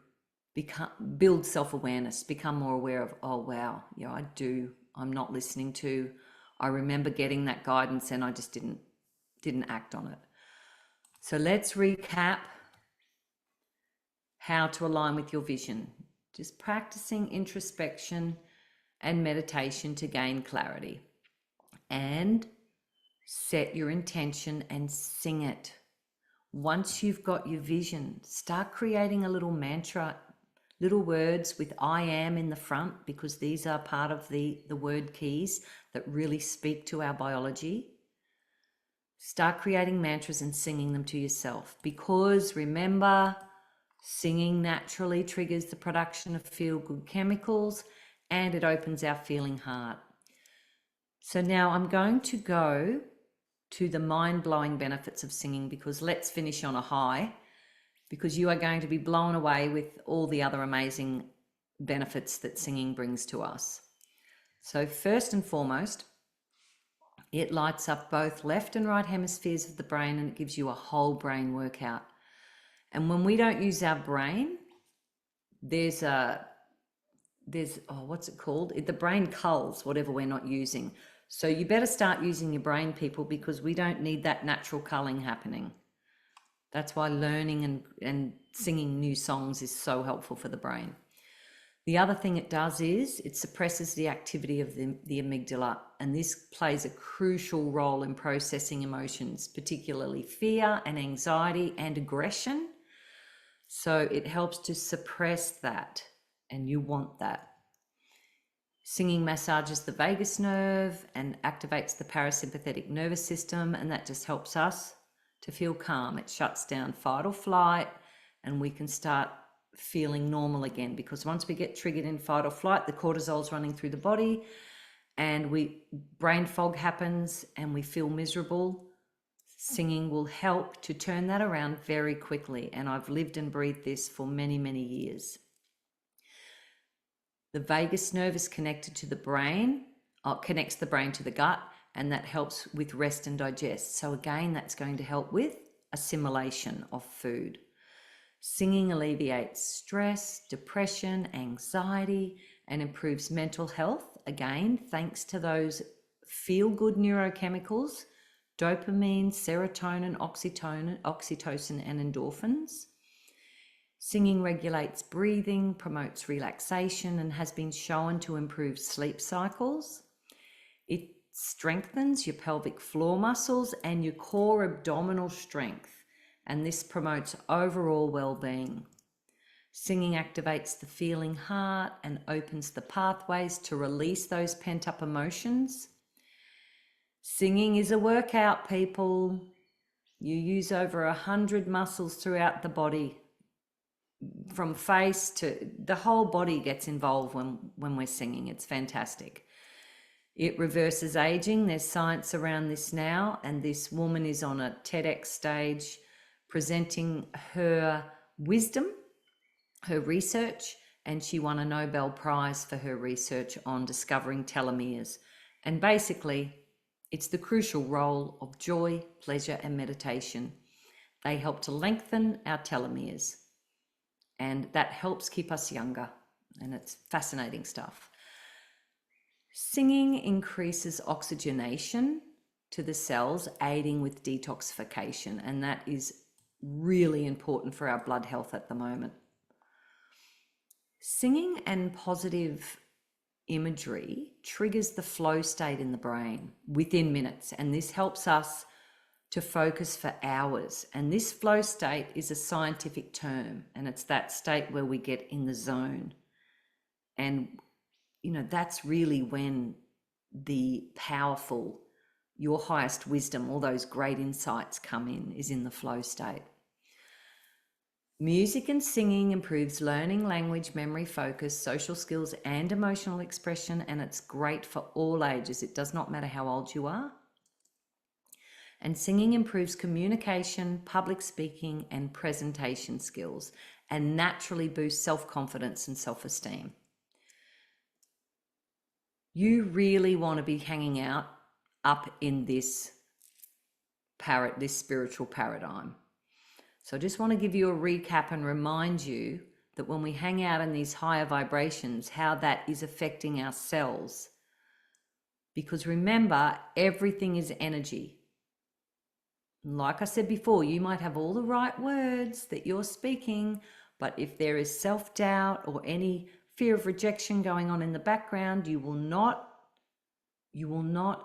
build self-awareness, become more aware of, oh wow, yeah, I'm not listening to, I remember getting that guidance and I just didn't act on it. So let's recap how to align with your vision. Just practicing introspection and meditation to gain clarity, and set your intention and sing it. Once you've got your vision, start creating a little mantra, little words with I am in the front, because these are part of the word keys that really speak to our biology. Start creating mantras and singing them to yourself, because remember, singing naturally triggers the production of feel-good chemicals and it opens our feeling heart. So now I'm going to go to the mind-blowing benefits of singing, because let's finish on a high, because you are going to be blown away with all the other amazing benefits that singing brings to us. So first and foremost, it lights up both left and right hemispheres of the brain, and it gives you a whole brain workout. And when we don't use our brain, there's what's it called? The brain culls whatever we're not using. So you better start using your brain, people, because we don't need that natural culling happening. That's why learning and singing new songs is so helpful for the brain. The other thing it does is it suppresses the activity of the amygdala, and this plays a crucial role in processing emotions, particularly fear and anxiety and aggression. So it helps to suppress that, and you want that. Singing massages the vagus nerve and activates the parasympathetic nervous system, and that just helps us to feel calm. It shuts down fight or flight, and we can start feeling normal again, because once we get triggered in fight or flight, the cortisol's running through the body and brain fog happens and we feel miserable. Singing will help to turn that around very quickly, and I've lived and breathed this for many, many years. The vagus nerve is connected to the brain, connects the brain to the gut, and that helps with rest and digest. So again, that's going to help with assimilation of food. Singing alleviates stress, depression, anxiety, and improves mental health, again, thanks to those feel-good neurochemicals, dopamine, serotonin, oxytocin, and endorphins. Singing regulates breathing, promotes relaxation, and has been shown to improve sleep cycles. It strengthens your pelvic floor muscles and your core abdominal strength, and this promotes overall well-being. Singing activates the feeling heart and opens the pathways to release those pent-up emotions. Singing is a workout, people. You use over 100 muscles throughout the body. From face to the whole body gets involved when we're singing. It's fantastic. It reverses aging. There's science around this now, and this woman is on a TEDx stage presenting her wisdom, her research, and she won a Nobel Prize for her research on discovering telomeres. And basically, it's the crucial role of joy, pleasure, and meditation. They help to lengthen our telomeres, and that helps keep us younger, and it's fascinating stuff. Singing increases oxygenation to the cells, aiding with detoxification, and that is really important for our blood health at the moment. Singing and positive imagery triggers the flow state in the brain within minutes, and this helps us to focus for hours. And this flow state is a scientific term, and it's that state where we get in the zone. And, that's really when the powerful, your highest wisdom, all those great insights come in, is in the flow state. Music and singing improves learning, language, memory, focus, social skills, and emotional expression, and it's great for all ages. It does not matter how old you are. And singing improves communication, public speaking, and presentation skills, and naturally boosts self-confidence and self-esteem. You really want to be hanging out up in this spiritual paradigm. So I just want to give you a recap and remind you that when we hang out in these higher vibrations, how that is affecting our cells. Because remember, everything is energy. Like I said before, you might have all the right words that you're speaking, but if there is self-doubt or any fear of rejection going on in the background, you will not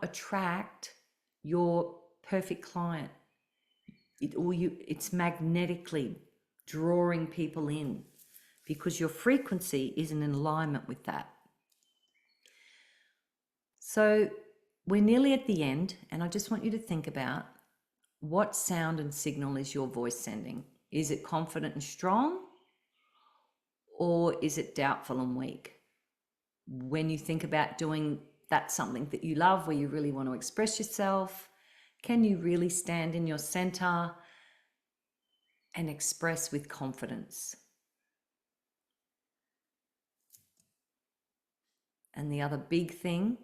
attract your perfect client. It's magnetically drawing people in because your frequency isn't in alignment with that. So we're nearly at the end, and I just want you to think about what sound and signal is your voice sending? Is it confident and strong, or is it doubtful and weak? When you think about doing that something that you love, where you really want to express yourself, can you really stand in your center and express with confidence? And the other big thing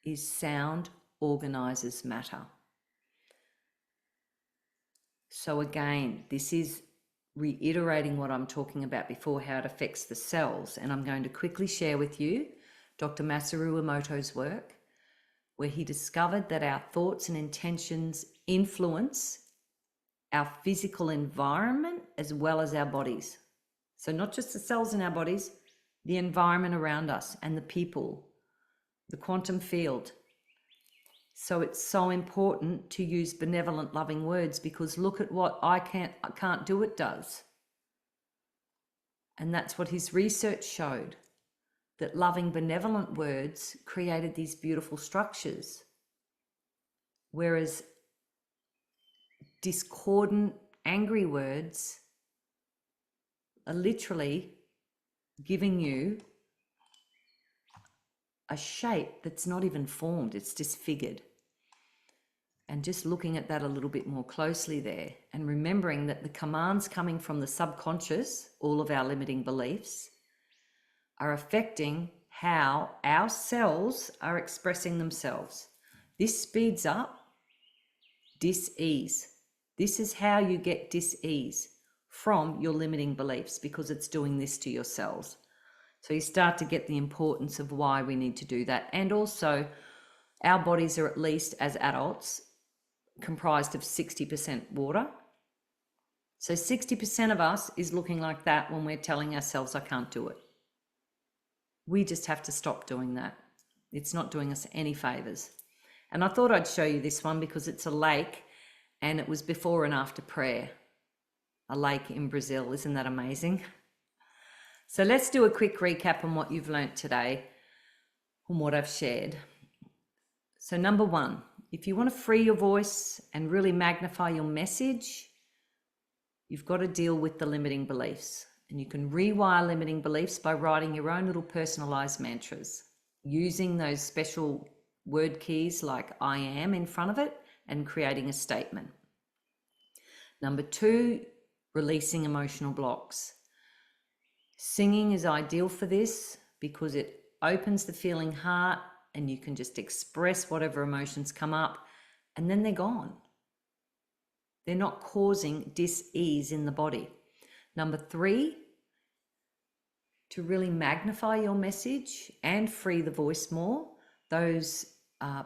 is sound organizes matter. So again, this is reiterating what I'm talking about before, how it affects the cells. And I'm going to quickly share with you Dr. Masaru Emoto's work, where he discovered that our thoughts and intentions influence our physical environment as well as our bodies. So not just the cells in our bodies, the environment around us and the people, the quantum field. So it's so important to use benevolent, loving words, because look at what I can't do it does. And that's what his research showed, that loving, benevolent words created these beautiful structures. Whereas discordant, angry words are literally giving you a shape that's not even formed, it's disfigured. And just looking at that a little bit more closely there, and remembering that the commands coming from the subconscious, all of our limiting beliefs, are affecting how our cells are expressing themselves. This speeds up dis-ease. This is how you get dis-ease from your limiting beliefs, because it's doing this to your cells. So you start to get the importance of why we need to do that. And also, our bodies are, at least as adults, comprised of 60% water. So 60% of us is looking like that when we're telling ourselves, I can't do it. We just have to stop doing that. It's not doing us any favors. And I thought I'd show you this one because it's a lake, and it was before and after prayer. A lake in Brazil. Isn't that amazing? So let's do a quick recap on what you've learnt today and what I've shared. So number one, if you want to free your voice and really magnify your message, you've got to deal with the limiting beliefs. And you can rewire limiting beliefs by writing your own little personalized mantras, using those special word keys like I am in front of it, and creating a statement. Number two, releasing emotional blocks. Singing is ideal for this because it opens the feeling heart, and you can just express whatever emotions come up, and then they're gone. They're not causing dis-ease in the body. Number three, to really magnify your message and free the voice more, those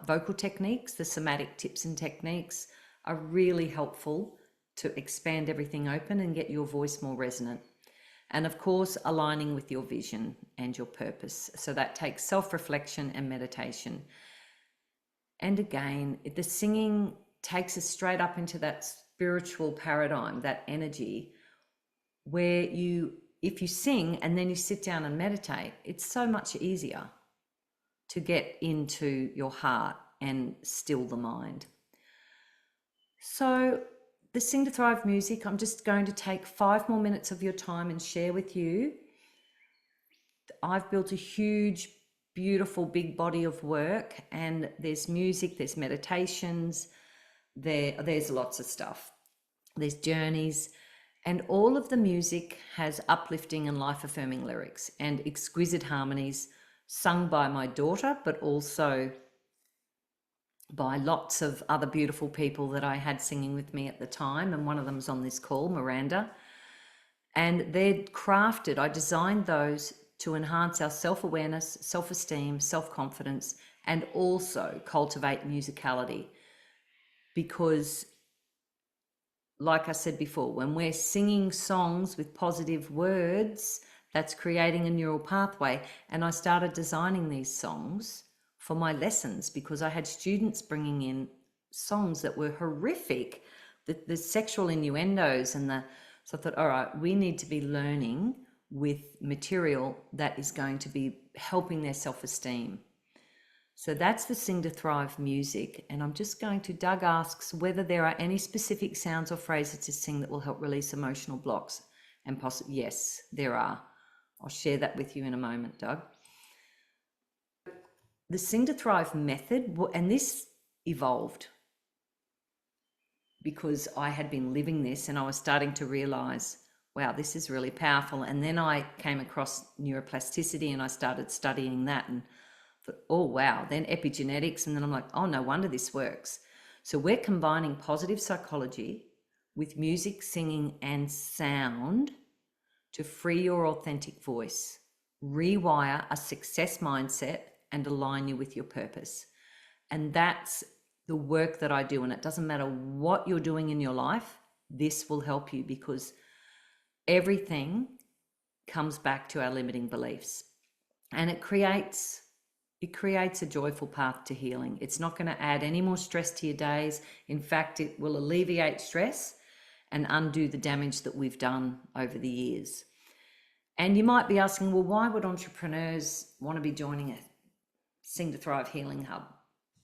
vocal techniques, the somatic tips and techniques, are really helpful to expand everything open and get your voice more resonant. And of course, aligning with your vision and your purpose. So that takes self-reflection and meditation. And again, the singing takes us straight up into that spiritual paradigm, that energy, where if you sing and then you sit down and meditate, it's so much easier to get into your heart and still the mind. So the Sing to Thrive music, I'm just going to take 5 more minutes of your time and share with you. I've built a huge, beautiful, big body of work, and there's music, there's meditations, there's lots of stuff. There's journeys, and all of the music has uplifting and life-affirming lyrics and exquisite harmonies sung by my daughter, but also by lots of other beautiful people that I had singing with me at the time. And one of them's on this call, Miranda. And they're crafted, I designed those to enhance our self-awareness, self-esteem, self-confidence, and also cultivate musicality. Because, like I said before, when we're singing songs with positive words, that's creating a neural pathway. And I started designing these songs for my lessons because I had students bringing in songs that were horrific, the sexual innuendos and so I thought, all right, we need to be learning with material that is going to be helping their self-esteem. So that's the Sing to Thrive music. And I'm just going to, Doug asks whether there are any specific sounds or phrases to sing that will help release emotional blocks. And yes, there are. I'll share that with you in a moment, Doug. The Sing to Thrive method, and this evolved because I had been living this and I was starting to realize, wow, this is really powerful. And then I came across neuroplasticity and I started studying that and thought, oh, wow, then epigenetics. And then I'm like, oh, no wonder this works. So we're combining positive psychology with music, singing, and sound to free your authentic voice, rewire a success mindset, and align you with your purpose. And that's the work that I do. And it doesn't matter what you're doing in your life, this will help you because everything comes back to our limiting beliefs. And it creates a joyful path to healing. It's not going to add any more stress to your days. In fact, it will alleviate stress and undo the damage that we've done over the years. And you might be asking, well, why would entrepreneurs want to be joining a Sing to Thrive Healing Hub?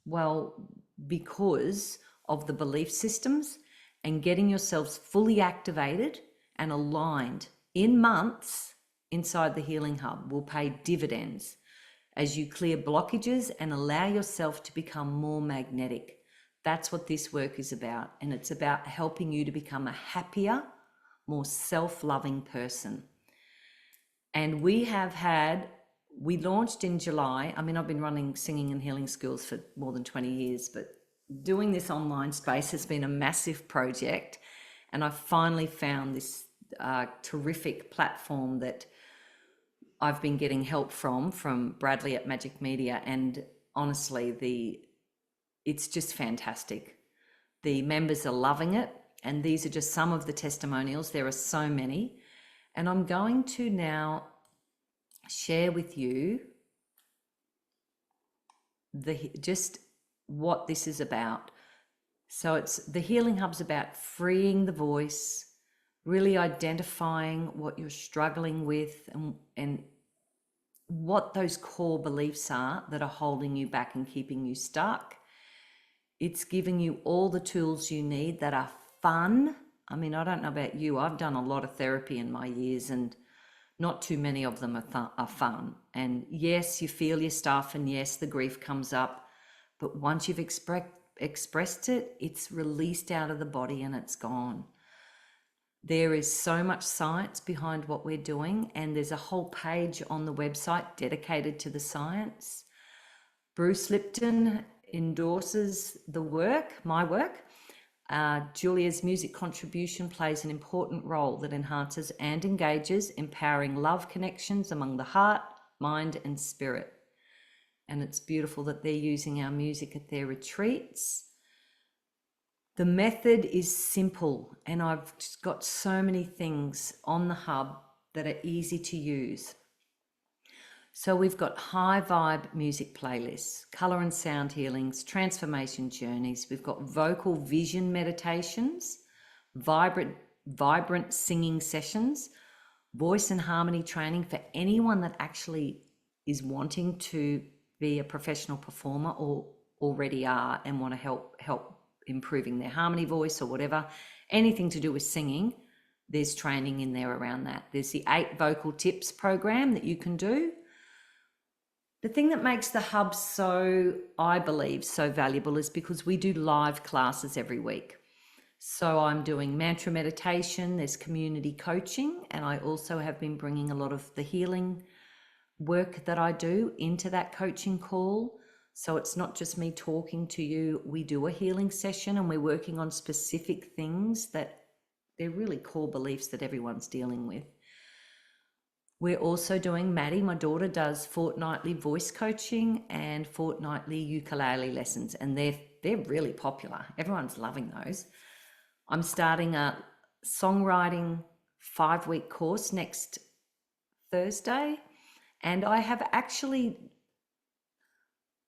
Well, because of the belief systems and getting yourselves fully activated and aligned in months inside the Healing Hub will pay dividends as you clear blockages and allow yourself to become more magnetic. That's what this work is about. And it's about helping you to become a happier, more self-loving person. And we launched in July. I mean, I've been running singing and healing schools for more than 20 years, but doing this online space has been a massive project. And I finally found this terrific platform that I've been getting help from Bradley at Magic Media. And honestly, it's just fantastic. The members are loving it. And these are just some of the testimonials. There are so many. And I'm going to now share with you just what this is about. So it's the Healing Hub's about freeing the voice, really identifying what you're struggling with and what those core beliefs are that are holding you back and keeping you stuck. It's giving you all the tools you need that are fun. I mean, I don't know about you. I've done a lot of therapy in my years and not too many of them are fun. And yes, you feel your stuff and yes, the grief comes up. But once you've expressed it, it's released out of the body and it's gone. There is so much science behind what we're doing, and there's a whole page on the website dedicated to the science. Bruce Lipton endorses the work, my work. Julia's music contribution plays an important role that enhances and engages, empowering love connections among the heart, mind, and spirit. And it's beautiful that they're using our music at their retreats. The method is simple, and I've just got so many things on the hub that are easy to use. So we've got high vibe music playlists, color and sound healings, transformation journeys. We've got vocal vision meditations, vibrant singing sessions, voice and harmony training for anyone that actually is wanting to be a professional performer or already are and want to help improving their harmony voice or whatever, anything to do with singing. There's training in there around that. There's the 8 vocal tips program that you can do. The thing that makes the hub so, I believe, so valuable is because we do live classes every week. So I'm doing mantra meditation, there's community coaching, and I also have been bringing a lot of the healing work that I do into that coaching call. So it's not just me talking to you, we do a healing session and we're working on specific things that they're really core beliefs that everyone's dealing with. We're also doing, Maddie, my daughter, does fortnightly voice coaching and fortnightly ukulele lessons, and they're really popular. Everyone's loving those. I'm starting a songwriting 5-week course next Thursday, and I have actually,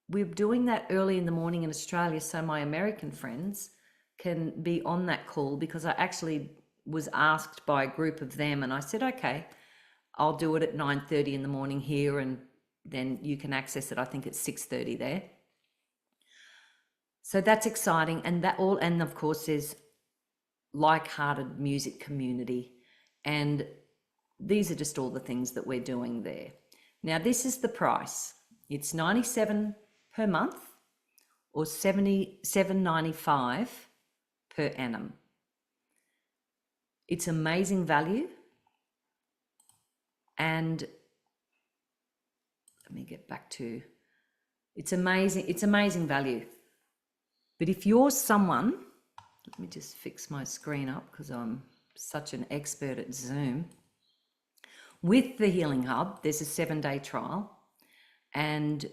we're doing that early in the morning in Australia so my American friends can be on that call, because I actually was asked by a group of them, and I said, okay, I'll do it at 9:30 in the morning here, and then you can access it. I think it's 6:30 there. So that's exciting. And that all, and of course there's like-hearted music community. And these are just all the things that we're doing there. Now, this is the price. It's $97 per month or $77.95 per annum. It's amazing value. And let me get back to, it's amazing value. But if you're someone, let me just fix my screen up because I'm such an expert at Zoom. With the Healing Hub, there's a 7-day trial. And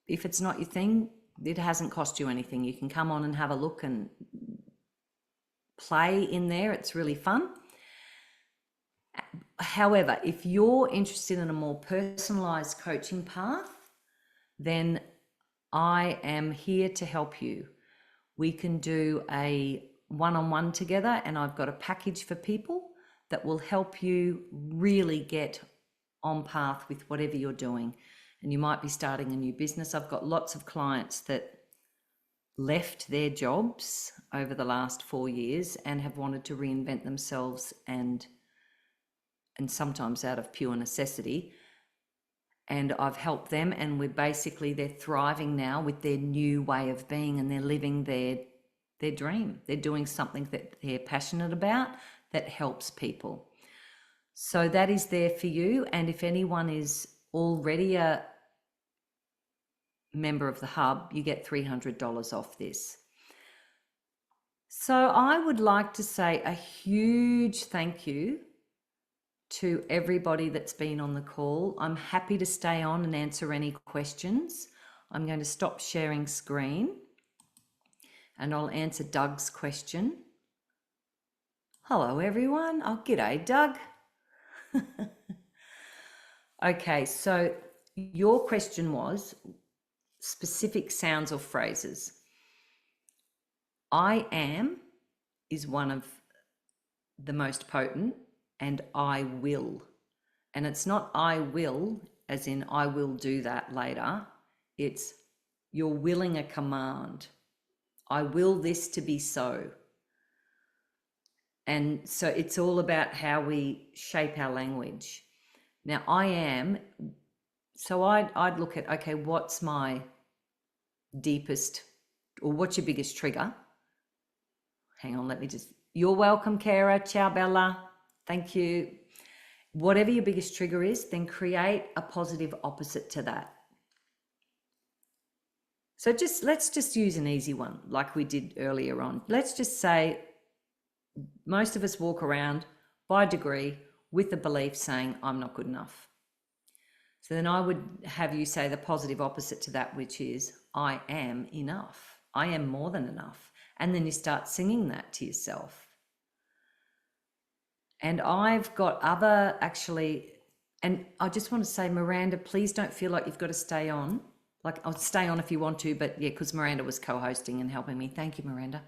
if it's not your thing, it hasn't cost you anything. You can come on and have a look and play in there. It's really fun. However, if you're interested in a more personalized coaching path, then I am here to help you. We can do a one-on-one together, and I've got a package for people that will help you really get on path with whatever you're doing. And you might be starting a new business. I've got lots of clients that left their jobs over the last 4 years and have wanted to reinvent themselves, and sometimes out of pure necessity. And I've helped them, and they're thriving now with their new way of being, and they're living their dream. They're doing something that they're passionate about that helps people. So that is there for you. And if anyone is already a member of the Hub, you get $300 off this. So I would like to say a huge thank you to everybody that's been on the call. I'm happy to stay on and answer any questions. I'm going to stop sharing screen and I'll answer Doug's question. Hello everyone. Oh, g'day Doug. Okay, so your question was specific sounds or phrases. I am is one of the most potent, and I will. And it's not I will as in I will do that later. It's you're willing a command. I will this to be so. And so it's all about how we shape our language. Now I am, so I'd look at, okay, what's my deepest, or what's your biggest trigger? Hang on, you're welcome, Kara. Ciao, Bella. Thank you. Whatever your biggest trigger is, then create a positive opposite to that. So let's just use an easy one like we did earlier on. Let's just say most of us walk around by degree with the belief saying, I'm not good enough. So then I would have you say the positive opposite to that, which is, I am enough. I am more than enough. And then you start singing that to yourself. And I've got other and I just want to say, Miranda, please don't feel like you've got to stay on. Like, I'll stay on if you want to, but yeah, because Miranda was co-hosting and helping me. Thank you, Miranda.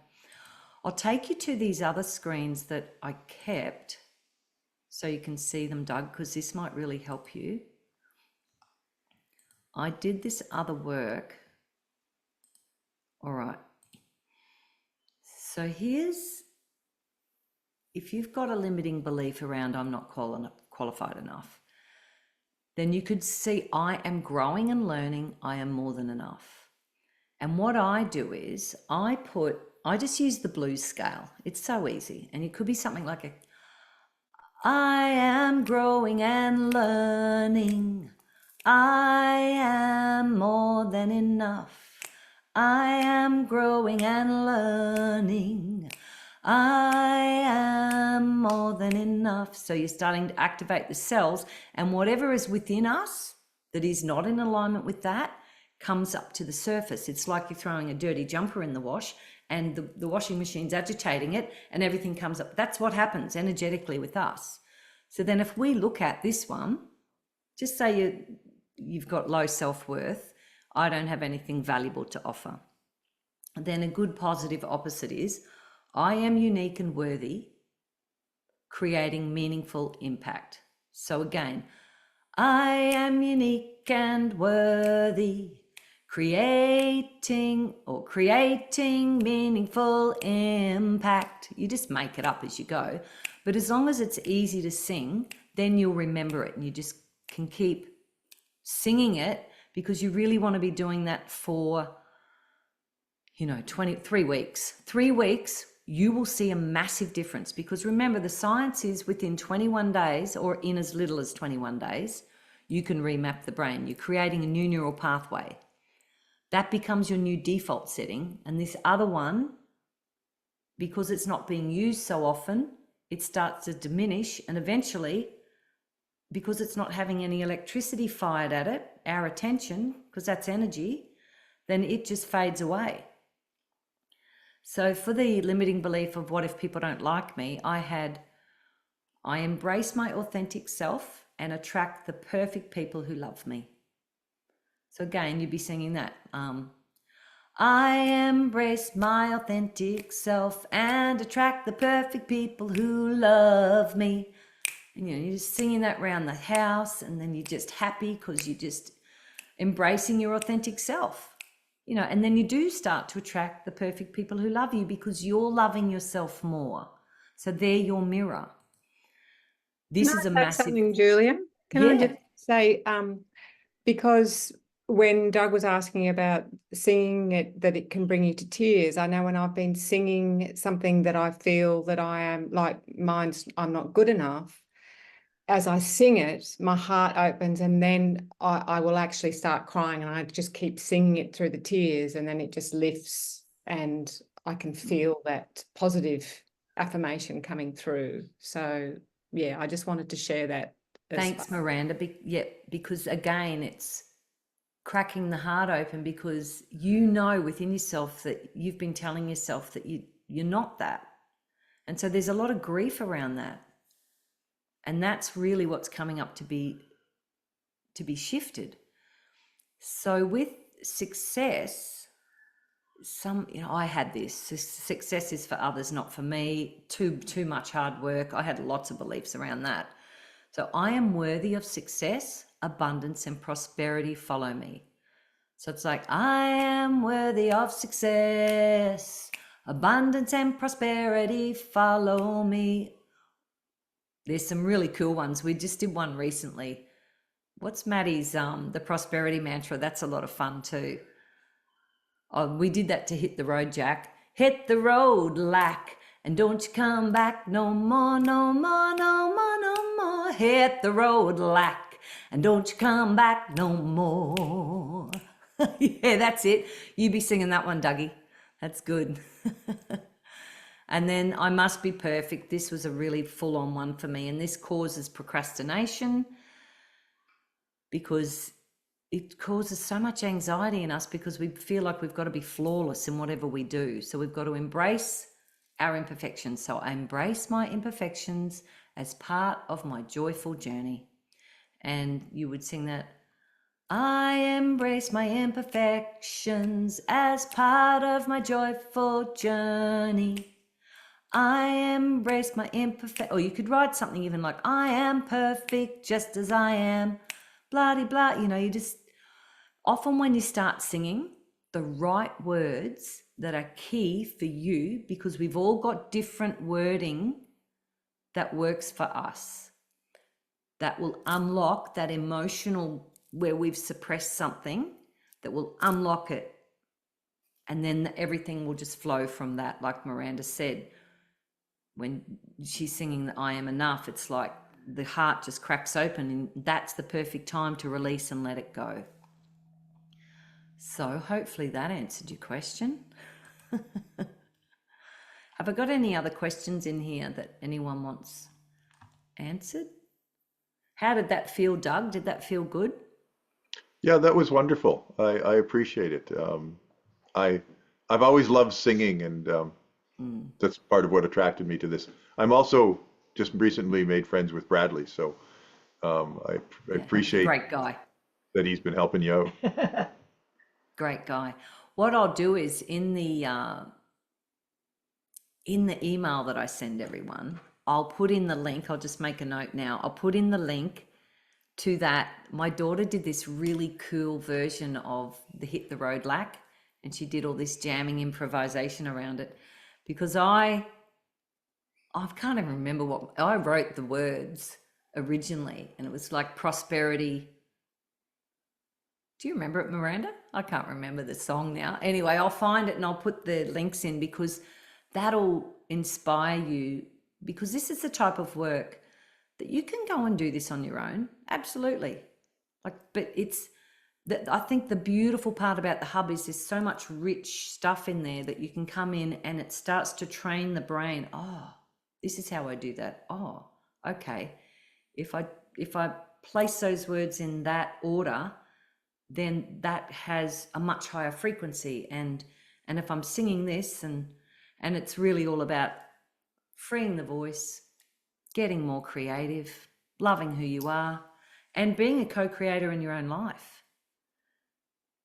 I'll take you to these other screens that I kept so you can see them, Doug, because this might really help you. I did this other work. All right. So if you've got a limiting belief around I'm not qualified enough, then you could see I am growing and learning, I am more than enough. And what I do is I just use the blues scale. It's so easy. And it could be something like I am growing and learning. I am more than enough. I am growing and learning. I am more than enough. So you're starting to activate the cells, and whatever is within us that is not in alignment with that comes up to the surface. It's like you're throwing a dirty jumper in the wash and the washing machine's agitating it and everything comes up. That's what happens energetically with us. So then if we look at this one, just say you've got low self-worth, I don't have anything valuable to offer. Then a good positive opposite is, I am unique and worthy, creating meaningful impact. So again, I am unique and worthy, creating meaningful impact. You just make it up as you go. But as long as it's easy to sing, then you'll remember it and you just can keep singing it, because you really want to be doing that for 23 weeks. 3 weeks, you will see a massive difference, because remember, the science is within 21 days, or in as little as 21 days, you can remap the brain. You're creating a new neural pathway. That becomes your new default setting. And this other one, because it's not being used so often, it starts to diminish, and eventually, because it's not having any electricity fired at it, our attention, because that's energy, then it just fades away. So for the limiting belief of what if people don't like me, I embrace my authentic self and attract the perfect people who love me. So again, you'd be singing that. I embrace my authentic self and attract the perfect people who love me. And you're just singing that around the house, and then you're just happy because you're just embracing your authentic self. And then you do start to attract the perfect people who love you, because you're loving yourself more. So they're your mirror. This is a massive something, Julia. Can I just say, because when Doug was asking about singing it, that it can bring you to tears, I know when I've been singing something that I feel that I am, like I'm not good enough, as I sing it, my heart opens, and then I will actually start crying, and I just keep singing it through the tears, and then it just lifts, and I can feel that positive affirmation coming through. So yeah, I just wanted to share that. Thanks, Miranda. Because again, it's cracking the heart open, because within yourself that you've been telling yourself that you're not that. And so there's a lot of grief around that. And that's really what's coming up to be shifted. So with success, I had this. Success is for others, not for me. Too much hard work. I had lots of beliefs around that. So I am worthy of success, abundance, and prosperity follow me. So it's like, I am worthy of success, abundance and prosperity follow me. There's some really cool ones. We just did one recently. What's Maddie's, the prosperity mantra? That's a lot of fun too. Oh, we did that to Hit the Road, Jack. Hit the road, lack, and don't you come back no more, no more, no more, no more. Hit the road, lack, and don't you come back no more. Yeah, that's it. You be singing that one, Dougie. That's good. And then I must be perfect. This was a really full-on one for me, and this causes procrastination, because it causes so much anxiety in us, because we feel like we've got to be flawless in whatever we do. So we've got to embrace our imperfections. So I embrace my imperfections as part of my joyful journey. And you would sing that. I embrace my imperfections as part of my joyful journey. I embrace my imperfect, or you could write something even like, I am perfect just as I am, blah, de, blah. You just, often when you start singing the right words that are key for you, because we've all got different wording that works for us, that will unlock that emotional, where we've suppressed something, that will unlock it. And then everything will just flow from that. Like Miranda said, when she's singing the I am enough, it's like the heart just cracks open, and that's the perfect time to release and let it go. So hopefully that answered your question. Have I got any other questions in here that anyone wants answered? How did that feel, Doug? Did that feel good? Yeah, that was wonderful. I appreciate it. I've always loved singing, and that's part of what attracted me to this. I'm also just recently made friends with Bradley, so I Yeah, appreciate great guy. that he's been helping you out. Great guy. What I'll do is in the email that I send everyone, I'll put in the link. I'll just make a note now. I'll put in the link to that. My daughter did this really cool version of the Hit the Road Lack, and she did all this jamming improvisation around it, because I can't even remember what I wrote the words originally, and it was like prosperity. Do you remember it, Miranda? I can't remember the song now. Anyway, I'll find it and I'll put the links in, because that'll inspire you, because this is the type of work that you can go and do this on your own. Absolutely. But it's that I think the beautiful part about the hub is there's so much rich stuff in there that you can come in and it starts to train the brain. Oh, this is how I do that. Oh, okay. If I place those words in that order, then that has a much higher frequency. And if I'm singing this and it's really all about freeing the voice, getting more creative, loving who you are, and being a co-creator in your own life.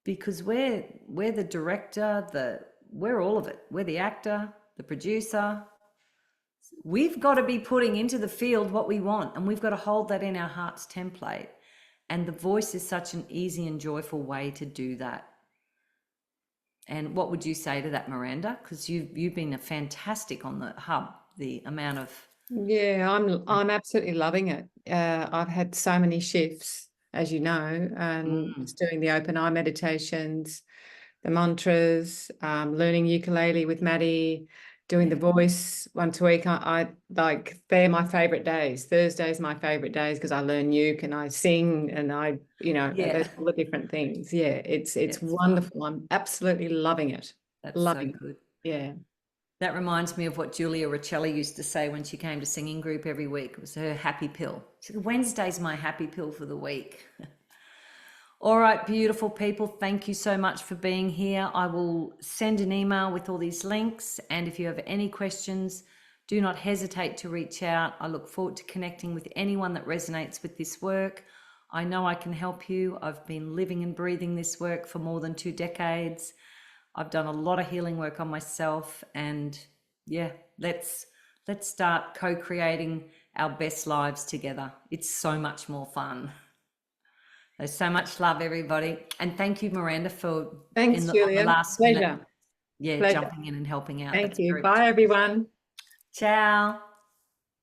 Because we're the director, we're all of it. We're the actor, the producer. We've got to be putting into the field what we want, and we've got to hold that in our heart's template. And the voice is such an easy and joyful way to do that. And what would you say to that, Miranda? Because you've been a fantastic on the hub, the amount of... Yeah, I'm absolutely loving it. I've had so many shifts, as you know, and just doing the open eye meditations, the mantras, learning ukulele with Maddie, doing the voice once a week. I like, they're my favorite days. Thursday's my favorite days because I learn uke and I sing and I, there's all the different things. Yeah, it's wonderful. I'm absolutely loving it. That's loving so good. it. Yeah. That reminds me of what Julia Riccelli used to say when she came to singing group every week. It was her happy pill. She said, Wednesday's my happy pill for the week. All right, beautiful people. Thank you so much for being here. I will send an email with all these links. And if you have any questions, do not hesitate to reach out. I look forward to connecting with anyone that resonates with this work. I know I can help you. I've been living and breathing this work for more than 2 decades. I've done a lot of healing work on myself, and yeah, let's start co-creating our best lives together. It's so much more fun. There's so much love, everybody. And thank you, Miranda, for Thanks, Julia. on the last Pleasure. minute, Pleasure. jumping in and helping out. Thank That's you. very Bye, everyone. Ciao.